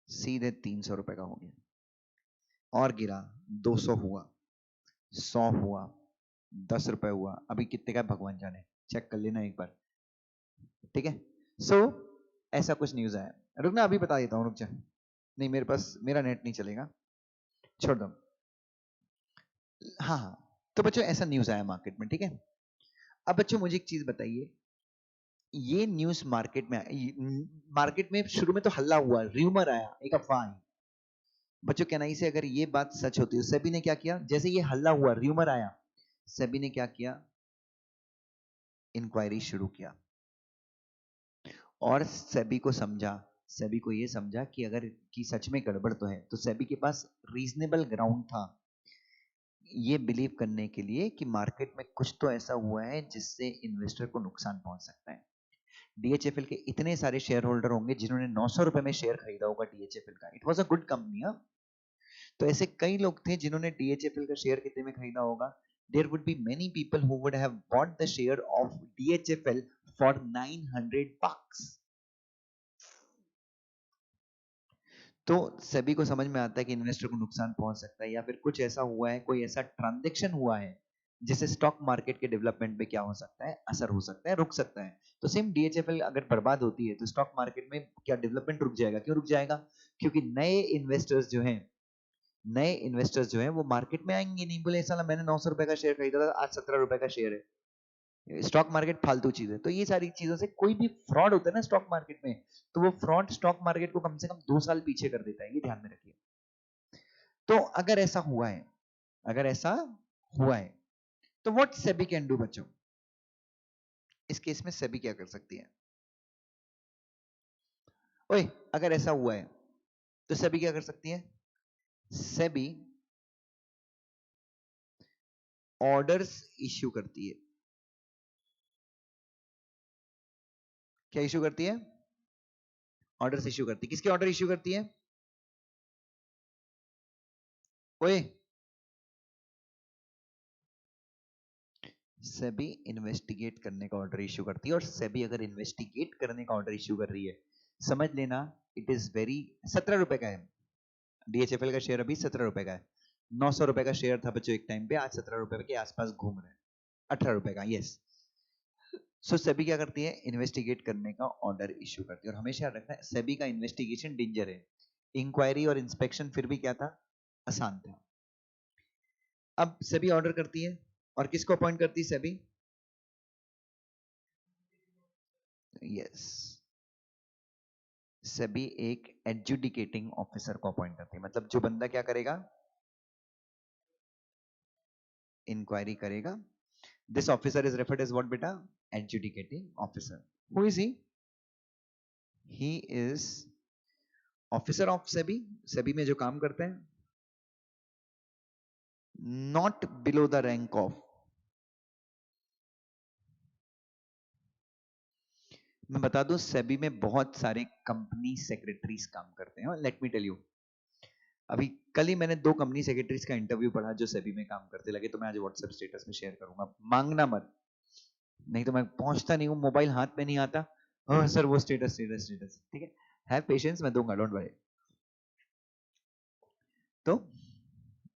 सीधे 300 रुपए का हो गया और गिरा, 200 हुआ, 100 हुआ, 10 रुपए हुआ, अभी कितने का भगवान जाने, चेक कर लेना एक बार. ठीक है. सो ऐसा कुछ न्यूज आया. रुक ना, अभी बता देता हूँ, रुक जा. नहीं मेरे पास, मेरा नेट नहीं चलेगा, छोड़ दो. हाँ हाँ. तो बच्चों ऐसा न्यूज आया मार्केट में. ठीक है. अब बच्चों मुझे एक चीज बताइए, ये न्यूज मार्केट में शुरू में तो हल्ला हुआ, र्यूमर आया, एक अफवाह आई। बच्चों कहनाई से अगर ये बात सच होती है, सेबी ने क्या किया, जैसे ये हल्ला हुआ, र्यूमर आया, सेबी ने क्या किया, इंक्वायरी शुरू किया। और सेबी को ये समझा कि अगर कि सच में गड़बड़ तो है, तो सेबी के पास रीजनेबल ग्राउंड था ये बिलीव करने के लिए कि मार्केट में कुछ तो ऐसा हुआ है जिससे इन्वेस्टर को नुकसान पहुंच सकता है। डीएचएफएल के इतने सारे शेयर होल्डर होंगे जिन्होंने 900 रुपए में शेयर खरीदा होगा डीएचएफएल का, it was a good company. तो ऐसे कई लोग थे जिन्होंने डीएचएफएल का शेयर कितने में खरीदा होगा, there would be many people who would have bought the share of DHFL for $900। तो सेबी को समझ में आता है कि इन्वेस्टर को नुकसान पहुंच सकता है, या फिर कुछ ऐसा हुआ है, कोई ऐसा ट्रांजैक्शन हुआ है जिससे स्टॉक मार्केट के डेवलपमेंट पे क्या हो सकता है, असर हो सकता है, रुक सकता है। तो सेम डीएचएफएल अगर बर्बाद होती है तो स्टॉक मार्केट में क्या डेवलपमेंट रुक जाएगा? क्यों रुक जाएगा? क्योंकि नए इन्वेस्टर्स जो हैं वो मार्केट में आएंगे नहीं, बोले साला मैंने 900 रुपए का शेयर खरीदा था, आज 17 रुपए का शेयर है। स्टॉक मार्केट फालतू चीज है। तो ये सारी चीजों से कोई भी फ्रॉड होता है ना स्टॉक मार्केट में, तो वो फ्रॉड स्टॉक मार्केट को कम से कम 2 साल पीछे कर देता है, ये ध्यान में रखिए। तो अगर ऐसा हुआ है तो व्हाट सेबी कैन डू बच्चों, इस केस में सेबी क्या कर सकती है? ओए, अगर ऐसा हुआ है तो सेबी क्या कर सकती है? सेबी ऑर्डर्स इश्यू करती है। क्या इश्यू करती है? ऑर्डर्स इश्यू करती है। किसके ऑर्डर इश्यू करती है? ओए, सेबी इन्वेस्टिगेट करने का ऑर्डर इश्यू करती है। और सेबी अगर इन्वेस्टिगेट करने का ऑर्डर इश्यू कर रही है, समझ लेना इट इज वेरी, 17 रुपए का है डीएचएफएल का शेयर, अभी 17 रुपए का है। 900 रुपए का शेयर था बच्चों एक टाइम पे, आज 17 रुपए के आसपास घूम रहे हैं, 18 रुपए का। यस, सो सेबी क्या करती है? इन्वेस्टिगेट करने का ऑर्डर इश्यू करती है। और हमेशा याद रखना है सेबी का इन्वेस्टिगेशन डेंजर है, इंक्वायरी और इंस्पेक्शन फिर भी क्या था, आसान था। अब सेबी ऑर्डर करती है और किसको अपॉइंट करती है सेबी? यस, सेबी एक एडजुडिकेटिंग ऑफिसर को अपॉइंट करती है। मतलब जो बंदा क्या करेगा, इंक्वायरी करेगा। This officer is referred as what बेटा? Adjudicating officer. Who is he? He is officer of SEBI, SEBI में जो काम करते हैं, not below the rank of, मैं बता दूं सेबी में बहुत सारे कंपनी सेक्रेटरीज काम करते हैं। लेट मी टेल यू, अभी कल ही मैंने 2 कंपनी सेक्रेटरीज का इंटरव्यू पढ़ा जो सेबी में काम करते लगे, तो मैं आज व्हाट्सएप स्टेटस में शेयर करूंगा, मांगना मत, नहीं तो मैं पहुंचता नहीं हूं, मोबाइल हाथ में नहीं आता। हाँ सर वो स्टेटस स्टेटस स्टेटस, ठीक है, हैव पेशेंस, मैं दूंगा, डोंट वरी। तो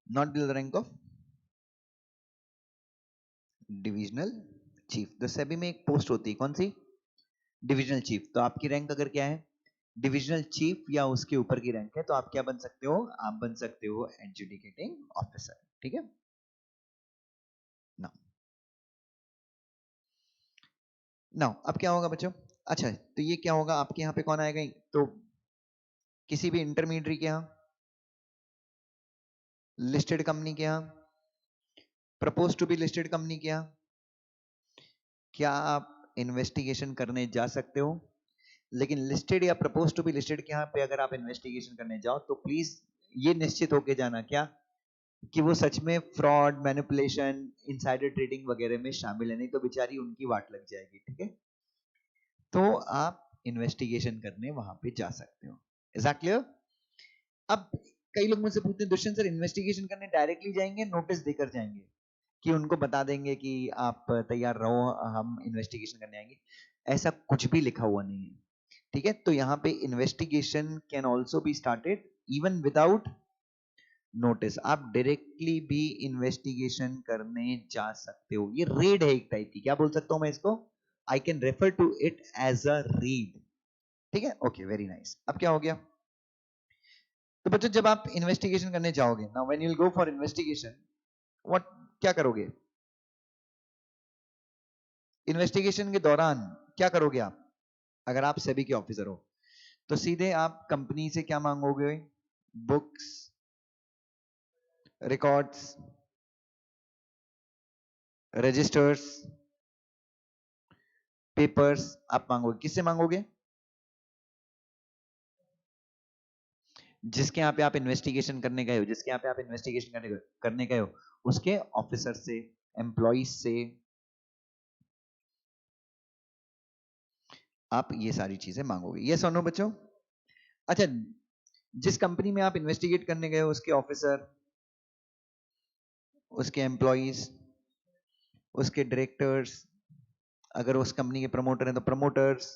not below the rank of divisional chief, तो सेबी में एक पोस्ट होती है, कौन सी? Divisional chief. तो आपकी रैंक अगर क्या है, डिविजनल चीफ या उसके ऊपर की रैंक है, तो आप क्या बन सकते हो? आप बन सकते हो एडजुडिकेटिंग ऑफिसर, ठीक है ना। नाउ अब क्या होगा बच्चों? अच्छा, तो ये क्या होगा, आपके यहाँ पे कौन आएगा? तो किसी भी इंटरमीडिएट के यहाँ, लिस्टेड कंपनी के यहाँ, propose to be listed company के यहाँ, क्या आप इन्वेस्टिगेशन करने जा सकते हो? लेकिन लिस्टेड या प्रपोज टू बी लिस्टेड के यहाँ पे अगर आप इन्वेस्टिगेशन करने जाओ तो प्लीज ये निश्चित होके जाना क्या, कि वो सच में फ्रॉड, मैनिपुलेशन, इनसाइडर ट्रेडिंग वगैरह में शामिल है, नहीं तो बेचारी उनकी वाट लग जाएगी, ठीक है। तो आप इन्वेस्टिगेशन करने वहां पे जा सकते हो। Is that clear? अब कई लोग मुझसे पूछते हैं दुष्यंत सर इन्वेस्टिगेशन करने डायरेक्टली जाएंगे, नोटिस देकर जाएंगे, कि उनको बता देंगे कि आप तैयार रहो हम इन्वेस्टिगेशन करने आएंगे? ऐसा कुछ भी लिखा हुआ नहीं है, ठीक है। तो यहाँ पे investigation can also be started even without notice, आप डायरेक्टली भी इन्वेस्टिगेशन करने जा सकते हो। ये रेड है एक टाइप की, क्या बोल सकता हूं मैं इसको? I can refer to it as a red, ठीक है। Okay, very nice. अब क्या हो गया? तो बच्चों जब आप इन्वेस्टिगेशन करने जाओगे, now when you will go for investigation, what क्या करोगे? इन्वेस्टिगेशन के दौरान क्या करोगे आप? अगर आप सेबी के ऑफिसर हो तो सीधे आप कंपनी से क्या मांगोगे? बुक्स, रिकॉर्ड्स, रजिस्टर्स, पेपर्स आप मांगोगे। किससे मांगोगे? जिसके यहाँ पे आप इन्वेस्टिगेशन करने गए हो, जिसके यहाँ पे आप इन्वेस्टिगेशन करने गए हो, उसके ऑफिसर से, एम्प्लॉइज से आप ये सारी चीजें मांगोगे। ये सुनो बच्चों। अच्छा, जिस कंपनी में आप इन्वेस्टिगेट करने गए हो उसके ऑफिसर, उसके एम्प्लॉइज, उसके डायरेक्टर्स, अगर उस कंपनी के प्रमोटर हैं तो प्रमोटर्स,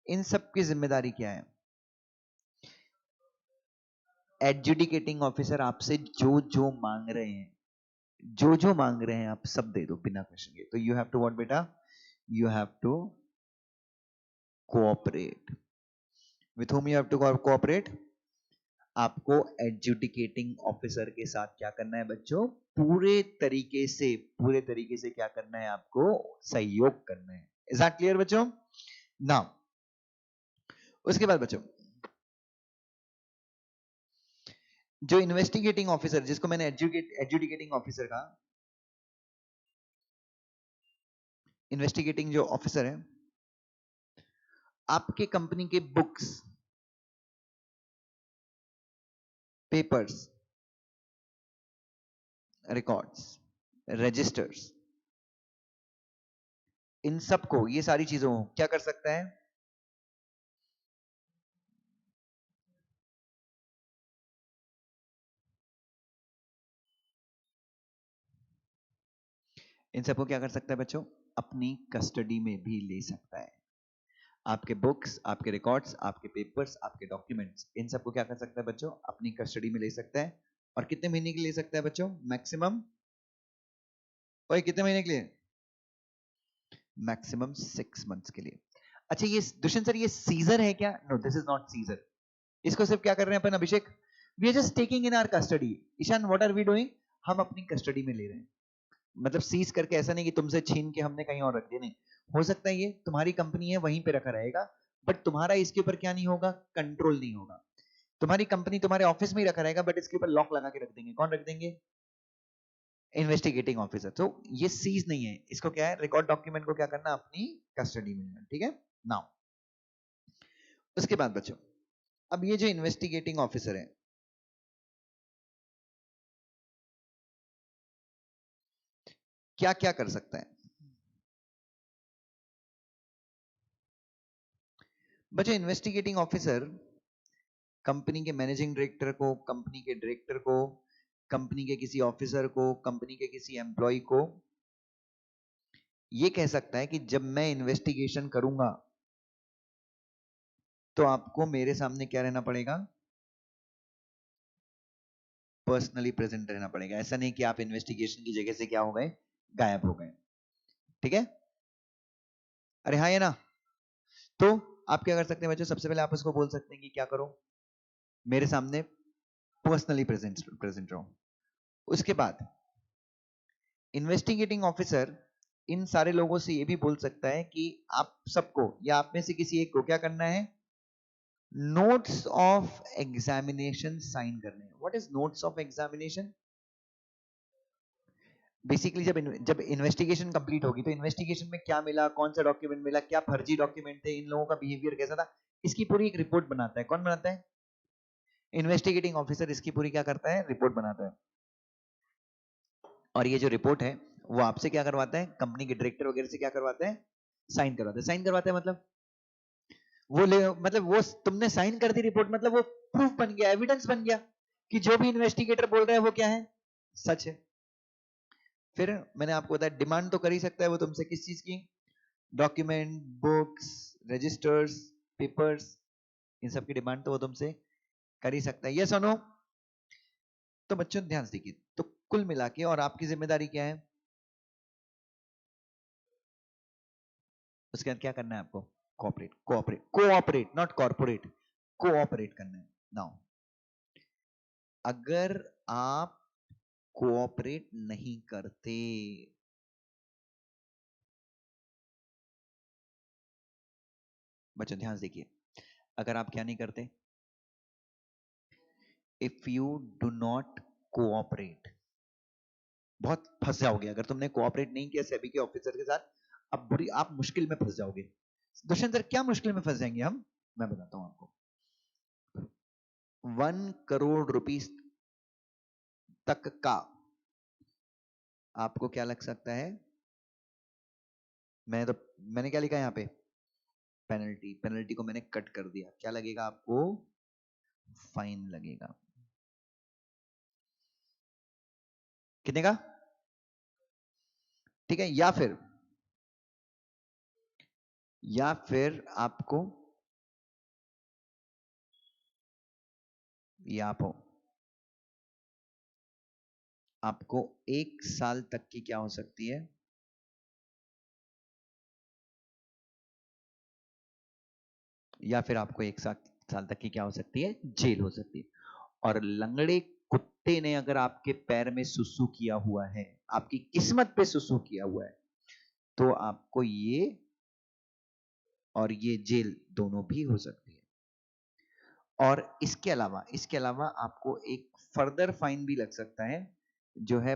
इन सब की जिम्मेदारी क्या है? एडजुडिकेटिंग ऑफिसर आपसे जो जो मांग रहे हैं, जो जो मांग रहे हैं आप सब दे दो बिना क्वेश्चन के। तो यू हैव टू व्हाट बेटा? You have to cooperate. With whom you have to cooperate? आपको एडजुडिकेटिंग ऑफिसर के साथ क्या करना है बच्चों? पूरे तरीके से क्या करना है? आपको सहयोग करना है। इज दैट क्लियर बच्चों? नाउ उसके बाद बच्चों, जो इन्वेस्टिगेटिंग ऑफिसर, जिसको मैंने एडजुडिकेटिंग ऑफिसर कहा, इन्वेस्टिगेटिंग जो ऑफिसर है, आपके कंपनी के बुक्स, पेपर्स, रिकॉर्ड्स, रजिस्टर्स, इन सबको, ये सारी चीजों को क्या कर सकता है? इन सबको क्या कर सकता है बच्चों? अपनी कस्टडी में भी ले सकता है। आपके बुक्स, आपके रिकॉर्ड्स, आपके पेपर्स, आपके डॉक्यूमेंट्स, इन सबको क्या कर सकता है बच्चों? अपनी कस्टडी में ले सकता है। और कितने महीने के लिए ले सकता है बच्चों? मैक्सिमम, और कितने महीने के लिए? मैक्सिमम 6 मंथ्स के लिए। अच्छा, ये दुष्यंत सर ये सीजर है क्या? No, this is not seizure. इसको सिर्फ क्या कर रहे हैं अपन Abhishek? We are just taking in our custody. Ishan, what are we doing? हम अपनी कस्टडी में ले रहे हैं। मतलब सीज करके ऐसा नहीं कि तुमसे छीन के हमने कहीं और रख दिया, नहीं। हो सकता है ये तुम्हारी कंपनी है, वहीं पे रखा रहेगा, बट तुम्हारा इसके ऊपर क्या नहीं होगा? कंट्रोल नहीं होगा। तुम्हारी कंपनी तुम्हारे ऑफिस में ही रखा रहेगा, बट इसके ऊपर लॉक लगा के रख देंगे। कौन रख देंगे? Investigating officer. तो ये सीज नहीं है, इसको क्या है? रिकॉर्ड डॉक्यूमेंट को क्या करना? अपनी कस्टडी में लेना। ठीक है। नाउ उसके बाद बच्चों, अब ये जो इन्वेस्टिगेटिंग ऑफिसर है, क्या क्या कर सकता है बच्चों? इन्वेस्टिगेटिंग ऑफिसर कंपनी के मैनेजिंग डायरेक्टर को, कंपनी के डायरेक्टर को, कंपनी के किसी ऑफिसर को, कंपनी के किसी एम्प्लॉय को ये कह सकता है कि जब मैं इन्वेस्टिगेशन करूंगा तो आपको मेरे सामने क्या रहना पड़ेगा? पर्सनली प्रेजेंट रहना पड़ेगा। ऐसा नहीं कि आप इन्वेस्टिगेशन की जगह से क्या हो गए? गायब हो गए। ठीक है? अरे हाँ, ये ना। तो आप क्या कर सकते हैं बच्चों? सबसे पहले आप उसको बोल सकते हैं कि क्या करो, मेरे सामने पर्सनली प्रेजेंट रहो। उसके बाद इन्वेस्टिगेटिंग ऑफिसर इन सारे लोगों से ये भी बोल सकता है कि आप सबको या आप में से किसी एक को क्या करना है? नोट्स ऑफ एग्जामिनेशन साइन करने हैं। What is notes of examination? Basically जब इन्वेस्टिगेशन कंप्लीट होगी तो इन्वेस्टिगेशन में क्या मिला, कौन सा डॉक्यूमेंट मिला, क्या फर्जी डॉक्यूमेंट थे, इन लोगों का बिहेवियर कैसा था, इसकी पूरी एक रिपोर्ट बनाता है। कौन बनाता है? इन्वेस्टिगेटिंग ऑफिसर इसकी पूरी क्या करता है? रिपोर्ट बनाता है। और ये जो रिपोर्ट है वो आपसे क्या करवाता है? कंपनी के डायरेक्टर वगैरह से क्या करवाता है? साइन करवाता है। साइन करवाता है मतलब मतलब वो तुमने साइन कर दी रिपोर्ट, मतलब वो प्रूफ बन गया, एविडेंस बन गया कि जो भी इन्वेस्टिगेटर बोल रहा है वो क्या है? सच है। फिर मैंने आपको बताया डिमांड तो कर ही सकता है वो तुमसे, किस चीज की? डॉक्यूमेंट, बुक्स, रजिस्टर्स, पेपर्स, इन सब की डिमांड तो वो तुमसे कर ही सकता है। यस और नो? तो बच्चों ध्यान से देखिए, तो कुल मिला के और आपकी जिम्मेदारी क्या है? उसके बाद क्या करना है आपको? Cooperate, cooperate, cooperate, not corporate, cooperate करना है। नाउ अगर आप कोऑपरेट नहीं करते बच्चों ध्यान से देखिए, अगर आप क्या नहीं करते, if you do not cooperate, बहुत फंस जाओगे। अगर तुमने कोऑपरेट नहीं किया सेबी के ऑफिसर के साथ, अब आप मुश्किल में फंस जाओगे। दुष्यंत सर क्या मुश्किल में फंस जाएंगे हम? मैं बताता हूं आपको। 1 करोड़ रुपीस तक का आपको क्या लग सकता है? मैंने क्या लिखा है यहाँ पे? पेनल्टी। पेनल्टी को मैंने कट कर दिया, क्या लगेगा आपको? फाइन लगेगा। कितने का? ठीक है। या फिर आपको ये आपको 1 साल तक की क्या हो सकती है? या फिर आपको 1 साल तक की क्या हो सकती है? जेल हो सकती है। और लंगड़े कुत्ते ने अगर आपके पैर में सुसु किया हुआ है, आपकी किस्मत पे सुसु किया हुआ है, तो आपको ये और ये जेल दोनों भी हो सकती है। और इसके अलावा आपको एक फर्दर फाइन भी लग सकता है, जो है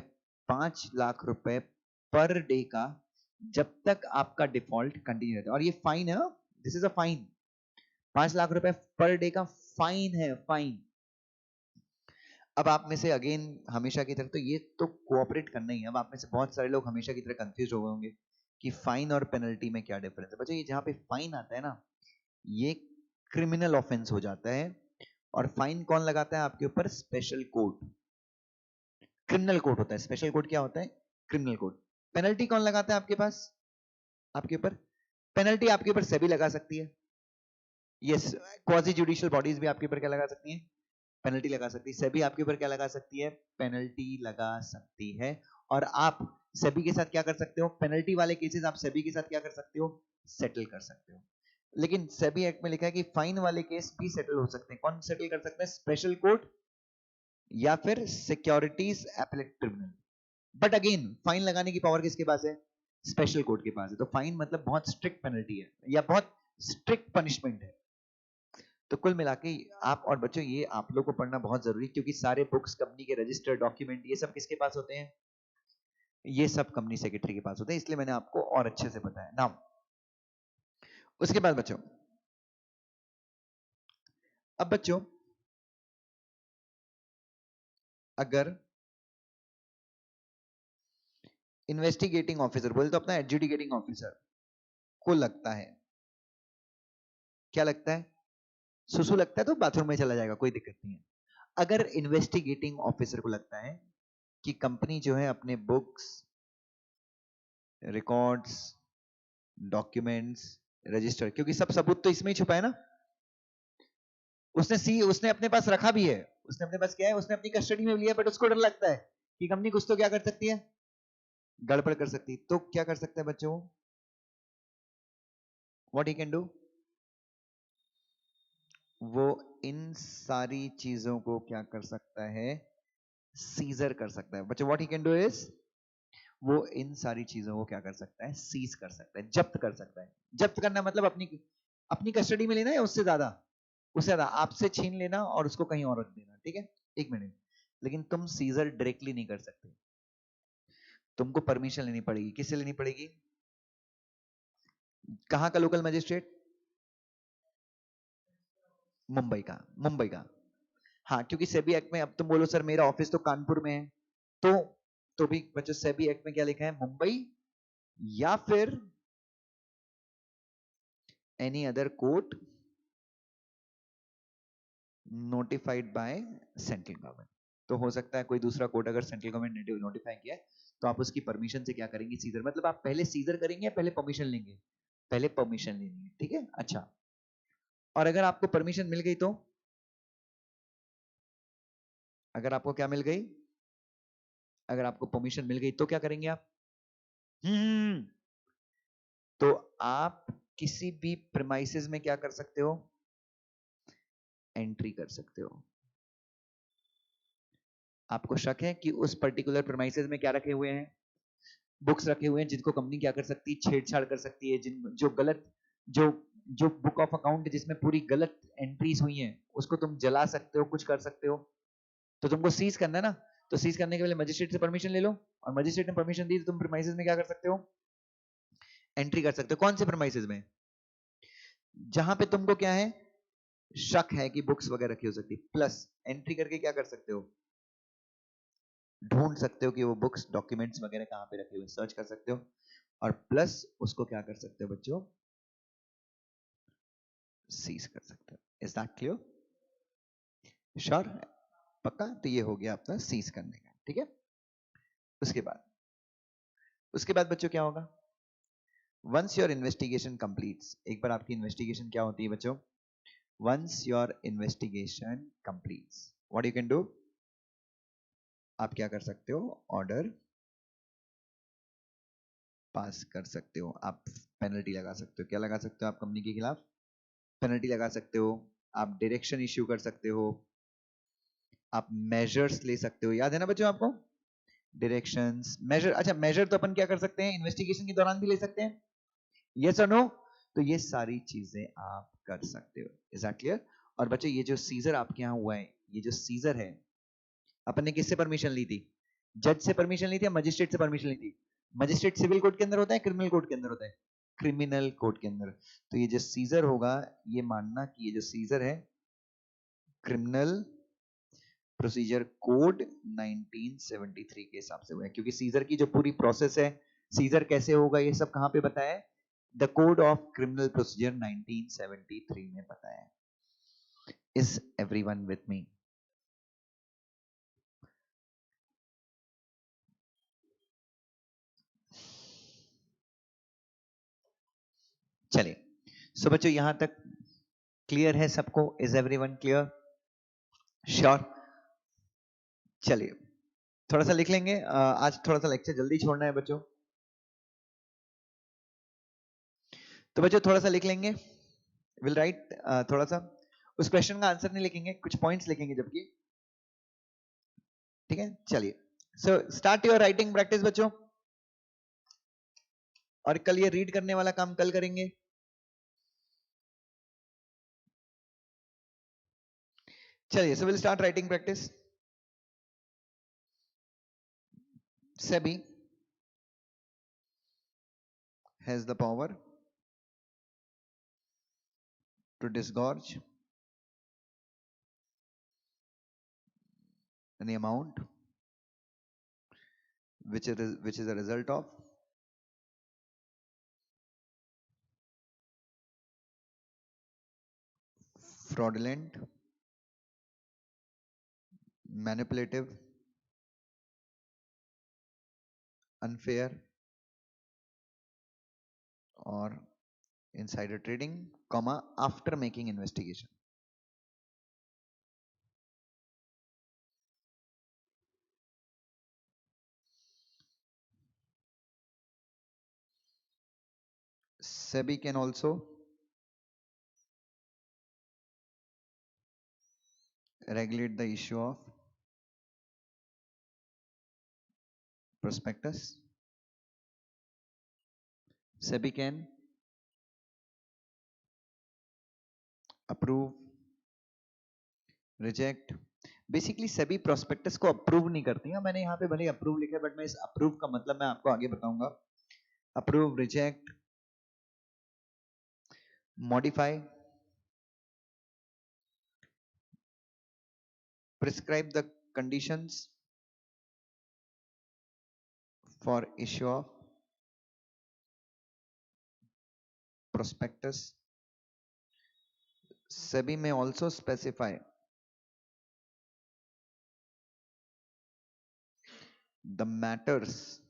5 लाख रुपए पर डे का, जब तक आपका डिफॉल्ट कंटिन्यू रहता है। और ये फाइन है, this is a fine. 5 lakh रुपए पर डे का फाइन है, फाइन। अब आप में से अगेन हमेशा की तरह, तो ये तो कोऑपरेट करना ही है। अब आप में से बहुत सारे लोग हमेशा की तरह कंफ्यूज हो गए होंगे कि फाइन और पेनल्टी में क्या डिफरेंस है। बच्चों, ये जहां पे फाइन आता है ना, ये क्रिमिनल ऑफेंस हो जाता है। और फाइन कौन लगाता है आपके ऊपर? Special court. क्रिमिनल कोर्ट होता है, स्पेशल कोर्ट क्या होता है? Criminal court. पेनल्टी कौन लगाता है आपके पास, आपके ऊपर? पेनल्टी आपके ऊपर सेबी लगा सकती है। यस, क्वाजी जुडिशियल बॉडीज भी आपके ऊपर क्या लगा सकती हैं? पेनल्टी लगा सकती है। सेबी आपके ऊपर क्या लगा सकती है? पेनल्टी लगा सकती है। और आप सेबी के साथ क्या कर सकते हो? पेनल्टी वाले केसेस आप सेबी के साथ क्या कर सकते हो? सेटल कर सकते हो। लेकिन सेबी एक्ट में लिखा है कि फाइन वाले केस भी सेटल हो सकते हैं। कौन सेटल कर सकता है? स्पेशल कोर्ट या फिर securities appellate tribunal. But again fine लगाने की पावर किसके पास है? स्पेशल कोर्ट के पास है। तो फाइन मतलब बहुत स्ट्रिक्ट पेनल्टी है या बहुत स्ट्रिक्ट पनिशमेंट है। तो कुल मिला के आप, और बच्चों ये आप लोग को पढ़ना बहुत जरूरी, क्योंकि सारे बुक्स, कंपनी के रजिस्टर डॉक्यूमेंट, ये सब किसके पास होते हैं? ये सब कंपनी सेक्रेटरी के पास होते हैं। इसलिए मैंने आपको और अच्छे से बताया नाउ। उसके बाद बच्चों, अब बच्चों अगर इन्वेस्टिगेटिंग ऑफिसर बोले तो अपना एडजुडिकेटिंग ऑफिसर को लगता है, क्या लगता है? सुसु लगता है तो बाथरूम में चला जाएगा, कोई दिक्कत नहीं है। अगर इन्वेस्टिगेटिंग ऑफिसर को लगता है कि कंपनी जो है अपने बुक्स, रिकॉर्ड्स, डॉक्यूमेंट्स, रजिस्टर, क्योंकि सब सबूत तो इसमें ही छुपा है ना, उसने अपने पास रखा भी है, उसने अपने पास क्या है? उसने अपनी कस्टडी में लिया, बट उसको डर लगता है कि कंपनी कुछ तो क्या कर सकती है? गड़बड़ कर सकती है। तो क्या कर सकता है बच्चों? What he can do? वो इन सारी चीजों को क्या कर सकता है? सीजर कर सकता है। बच्चों what he can do is, वो इन सारी चीजों को क्या कर सकता है? सीज कर सकता है, जब्त कर सकता है। जब्त करना मतलब अपनी अपनी कस्टडी में लेना या उससे ज्यादा? उससे ज्यादा आपसे छीन लेना और उसको कहीं और रख देना। ठीक है, एक मिनट। लेकिन तुम सीजर डायरेक्टली नहीं कर सकते, तुमको परमिशन लेनी पड़ेगी। किससे लेनी पड़ेगी? कहां का लोकल मजिस्ट्रेट? मुंबई का, मुंबई का। हाँ, क्योंकि सेबी एक्ट में, अब तुम बोलो सर मेरा ऑफिस तो कानपुर में है, तो भी बच्चों सेबी एक्ट में क्या लिखा है? मुंबई या फिर any other court notified by central government. तो हो सकता है कोई दूसरा कोर्ट अगर सेंट्रल गवर्नमेंट ने नोटिफाई किया है, तो आप उसकी परमिशन से क्या करेंगे? सीजर। मतलब आप पहले सीजर करेंगे या पहले परमिशन लेंगे? पहले परमिशन लेनी है। ठीक है, अच्छा। और अगर आपको परमिशन मिल गई तो, अगर आपको क्या मिल गई? अगर आपको परमिशन मिल गई तो क्या करेंगे आप? हम्म तो आप किसी भी प्रीमाइसेस में क्या कर सकते हो? एंट्री कर सकते हो। आपको शक है कि उस पर्टिकुलर प्रीमाइसेस में क्या रखे हुए हैं? बुक्स रखे हुए हैं, जिनको कंपनी क्या कर सकती है? छेड़छाड़ कर सकती है, जिन जो गलत, जो जो बुक ऑफ अकाउंट जिसमें पूरी गलत एंट्रीज हुई हैं उसको तुम जला सकते हो, कुछ कर सकते हो, तो तुमको सीज करना है ना, तो सीज करने के लिए मजिस्ट्रेट से परमिशन ले लो, और मजिस्ट्रेट ने परमिशन दी तो तुम प्रीमाइसेस में क्या कर सकते हो, एंट्री कर सकते हो। कौन से प्रीमाइसेस में? जहां पे तुमको क्या है, शक है कि बुक्स वगैरह रखी हो सकती, प्लस एंट्री करके क्या कर सकते हो, ढूंढ सकते हो कि वो बुक्स डॉक्यूमेंट्स वगैरह कहां पे रखे हुए, सर्च कर सकते हो, और प्लस उसको क्या कर सकते हो बच्चों, सीज कर सकते हो। Is that clear? श्योर? पक्का? तो ये हो गया अपना सीज करने का, ठीक है। उसके बाद बच्चों क्या होगा, वंस योर इन्वेस्टिगेशन कंप्लीट्स, एक बार आपकी इन्वेस्टिगेशन क्या होती है बच्चों, once your investigation completes, what you can do, आप क्या कर सकते हो, ऑर्डर पास कर सकते हो, आप पेनल्टी लगा सकते हो। क्या लगा सकते हो आप कंपनी के खिलाफ? पेनल्टी लगा सकते हो, आप डायरेक्शन इश्यू कर सकते हो, आप मेजर्स ले सकते हो। याद है ना बच्चों आपको, डायरेक्शंस, मेजर। अच्छा, मेजर तो अपन क्या कर सकते हैं, इन्वेस्टिगेशन के दौरान भी ले सकते हैं, यस और नो। तो ये सारी चीजें आप कर सकते हो। Is that clear? और बच्चों ये जो सीजर आपके यहाँ हुआ है, ये जो सीजर है, अपन ने किससे परमिशन ली थी, जज से परमिशन ली थी या मजिस्ट्रेट से परमिशन ली थी? मजिस्ट्रेट सिविल कोर्ट के अंदर होता है, क्रिमिनल कोर्ट के अंदर होता है? क्रिमिनल कोर्ट के अंदर। तो ये जो सीजर होगा, ये मानना कि ये जो सीजर है क्रिमिनल प्रोसीजर कोड 1973 के हिसाब से हुआ है, क्योंकि सीजर की जो पूरी प्रोसेस है, सीजर कैसे होगा, ये सब कहां पे बताया है, the code of criminal procedure 1973 में बताया है। Is everyone with me? चलिए, सो बच्चों यहां तक क्लियर है सबको? Is everyone clear? श्योर? चलिए थोड़ा सा लिख लेंगे, आज थोड़ा सा लेक्चर जल्दी छोड़ना है बच्चों, तो बच्चों थोड़ा सा लिख लेंगे, विल राइट थोड़ा सा, उस क्वेश्चन का आंसर नहीं लिखेंगे, कुछ पॉइंट्स लिखेंगे जबकि, ठीक है। चलिए, so start your writing practice बच्चों, और कल ये रीड करने वाला काम कल करेंगे। चलिए, so will start writing practice. SEBI has the power to disgorge any amount which is a result of fraudulent, manipulative, unfair or insider trading, comma, after making investigation. SEBI can also regulate the issue of prospectus. SEBI can approve, reject. Basically SEBI prospectus को approve नहीं करती है, मैंने यहाँ पे भले approve लिखा है, बट मैं इस अप्रूव का मतलब मैं आपको आगे बताऊंगा। Approve, reject, modify, prescribe the conditions for issue of prospectus. SEBI may also specify the matters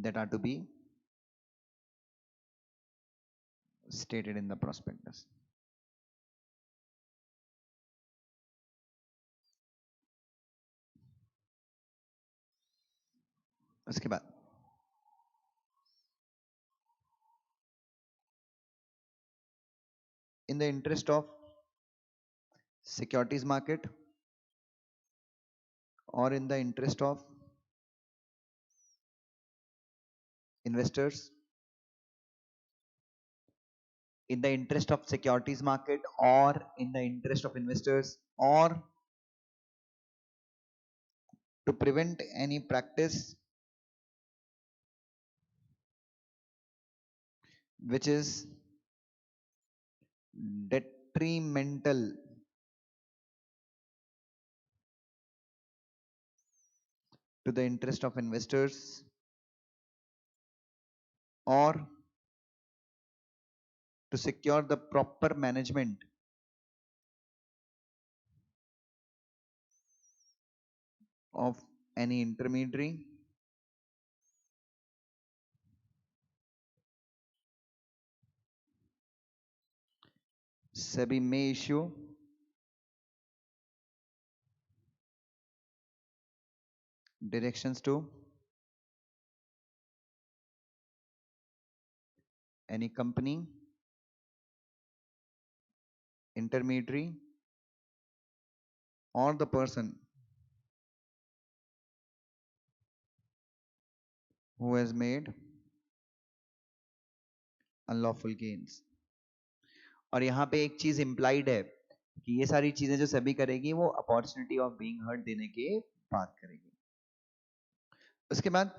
that are to be stated in the prospectus. उसके बाद in the interest of securities market or in the interest of investors, in the interest of securities market or in the interest of investors, or to prevent any practice which is detrimental to the interest of investors, or to secure the proper management of any intermediary, SEBI may issue directions to any company, intermediary, or the person who has made unlawful gains. और यहाँ पे एक चीज implied है कि ये सारी चीजें जो सेबी करेगी वो अपॉर्चुनिटी ऑफ बीइंग हर्ट देने के बात करेगी। उसके बाद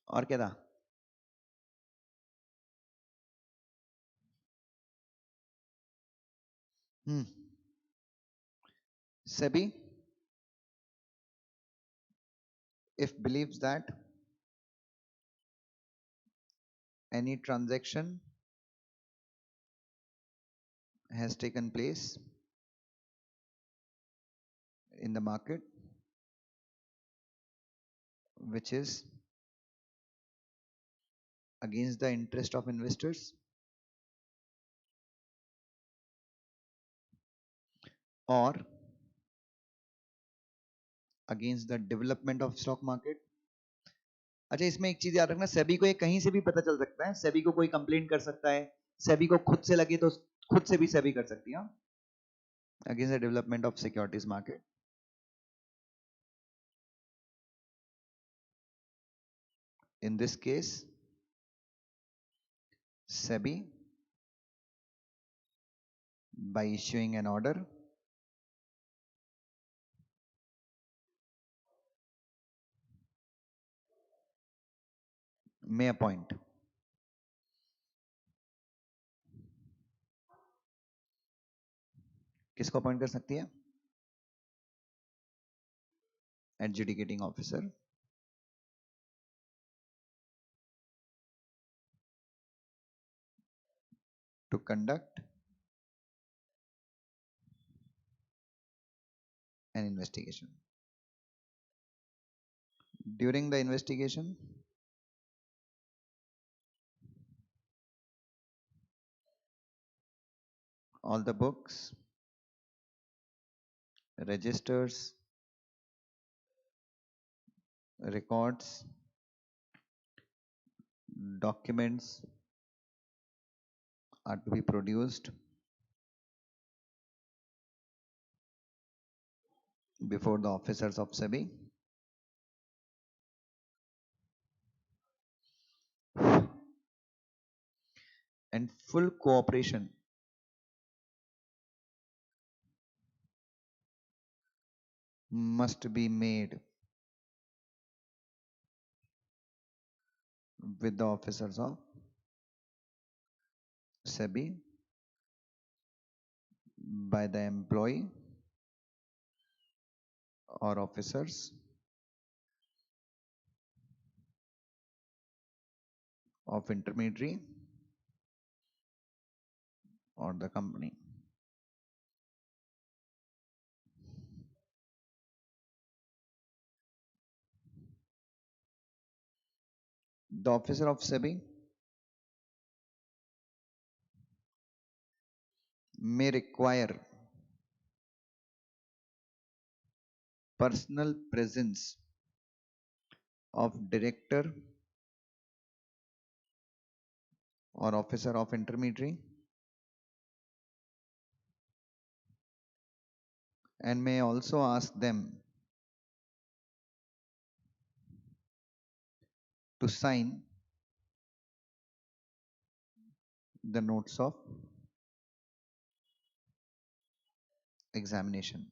और क्या था? SEBI, if believes that any transaction has taken place in the market which is against the interest of investors or against the development of stock market। अच्छा, इसमें एक चीज याद रखना, सेबी को ये कहीं से भी पता चल सकता है, सेबी को कोई कंप्लेंट कर सकता है, सेबी को खुद से लगे तो खुद से भी सेबी कर सकती है। Against the development of securities market, in this case SEBI by issuing an order may appoint किसको अपॉइंट कर सकती है? Adjudicating officer to conduct an investigation. During the investigation, all the books, registers, records, documents are to be produced before the officers of SEBI and full cooperation must be made with the officers of SEBI by the employee or officers of intermediary or the company. The officer of SEBI may require personal presence of director or officer of intermediary and may also ask them to sign the notes of examination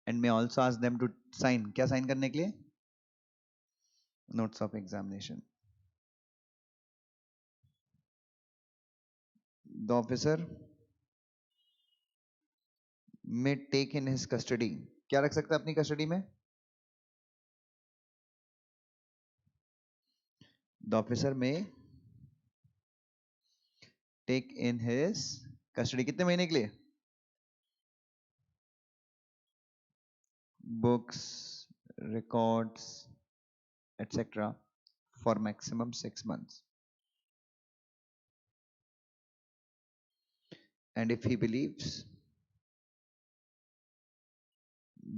and may also ask them to sign. क्या sign करने के लिए? Notes of examination. The officer may take in his custody. क्या रख सकता है अपनी custody में? The officer may take in his custody. कितने महीने के लिए? Books, records, etc. for maximum 6 months. And if he believes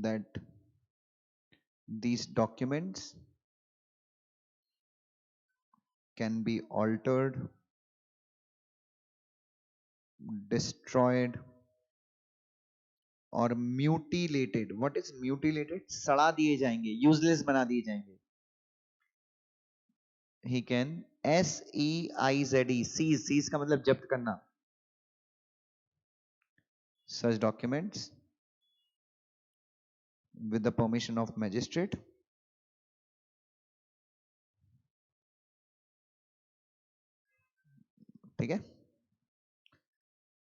that these documents can be altered, destroyed or mutilated. What is mutilated? सड़ा दिए जाएंगे, useless बना दिए जाएंगे. He can SEIZE, seize का मतलब जब्त करना. Such documents with the permission of magistrate ठीक है.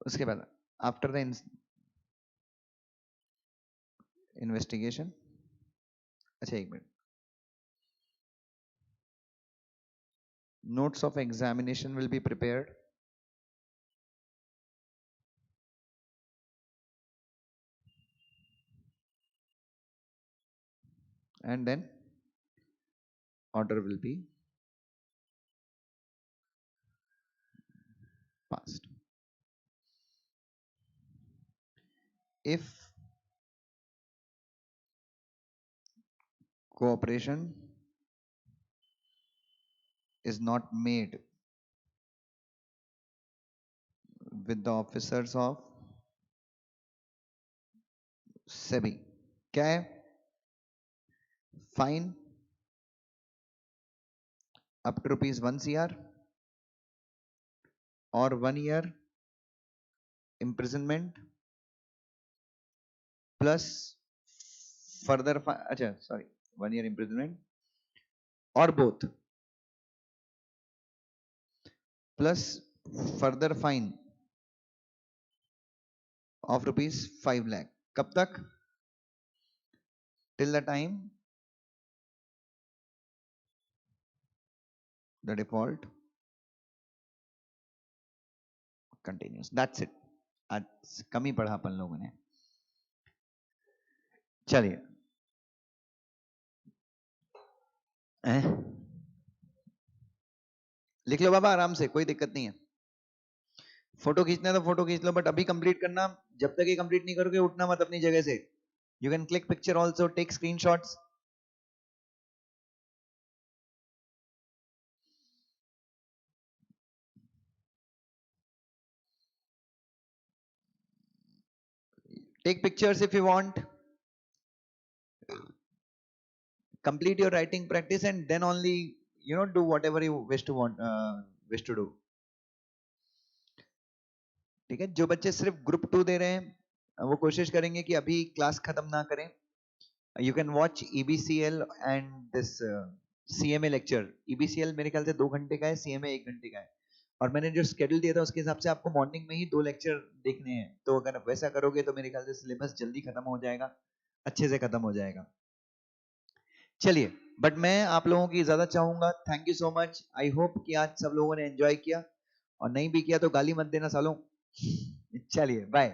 उसके बाद after the investigation, अच्छा एक minute, notes of examination will be prepared and then order will be passed. If cooperation is not made with the officers of SEBI, क्या है? Fine up to ₹1 crore or 1 year imprisonment plus further अच्छा sorry 1 year imprisonment or both plus further fine of ₹5 lakh. कब तक? Till the time the default continues. That's it. आज कम ही पढ़ा अपन लोगों ने. चलिए लिख लो बाबा आराम से, कोई दिक्कत नहीं है. फोटो खींचना है तो फोटो खींच लो, बट अभी कंप्लीट करना. जब तक ये कंप्लीट नहीं करोगे उठना मत अपनी जगह से. You can click picture also, take screenshots. Take pictures if you want. Complete your writing practice and then only do whatever you wish to do. ठीक है. जो बच्चे सिर्फ ग्रुप 2 दे रहे हैं वो कोशिश करेंगे कि अभी क्लास खत्म ना करें. You can watch EBCL and this CMA lecture. EBCL मेरे ख्याल से 2 घंटे का है, CMA 1 घंटे का है. और मैंने जो शेड्यूल दिया था उसके हिसाब से आपको मॉर्निंग में ही 2 लेक्चर देखने हैं. तो अगर वैसा करोगे तो मेरे ख्याल से सिलेबस जल्दी खत्म हो जाएगा, अच्छे से खत्म हो जाएगा. चलिए, बट मैं आप लोगों की इजाजत चाहूंगा. Thank you so much. I hope कि आज सब लोगों ने एंजॉय किया, और नहीं भी किया तो गाली मत देना सालों. चलिए बाय.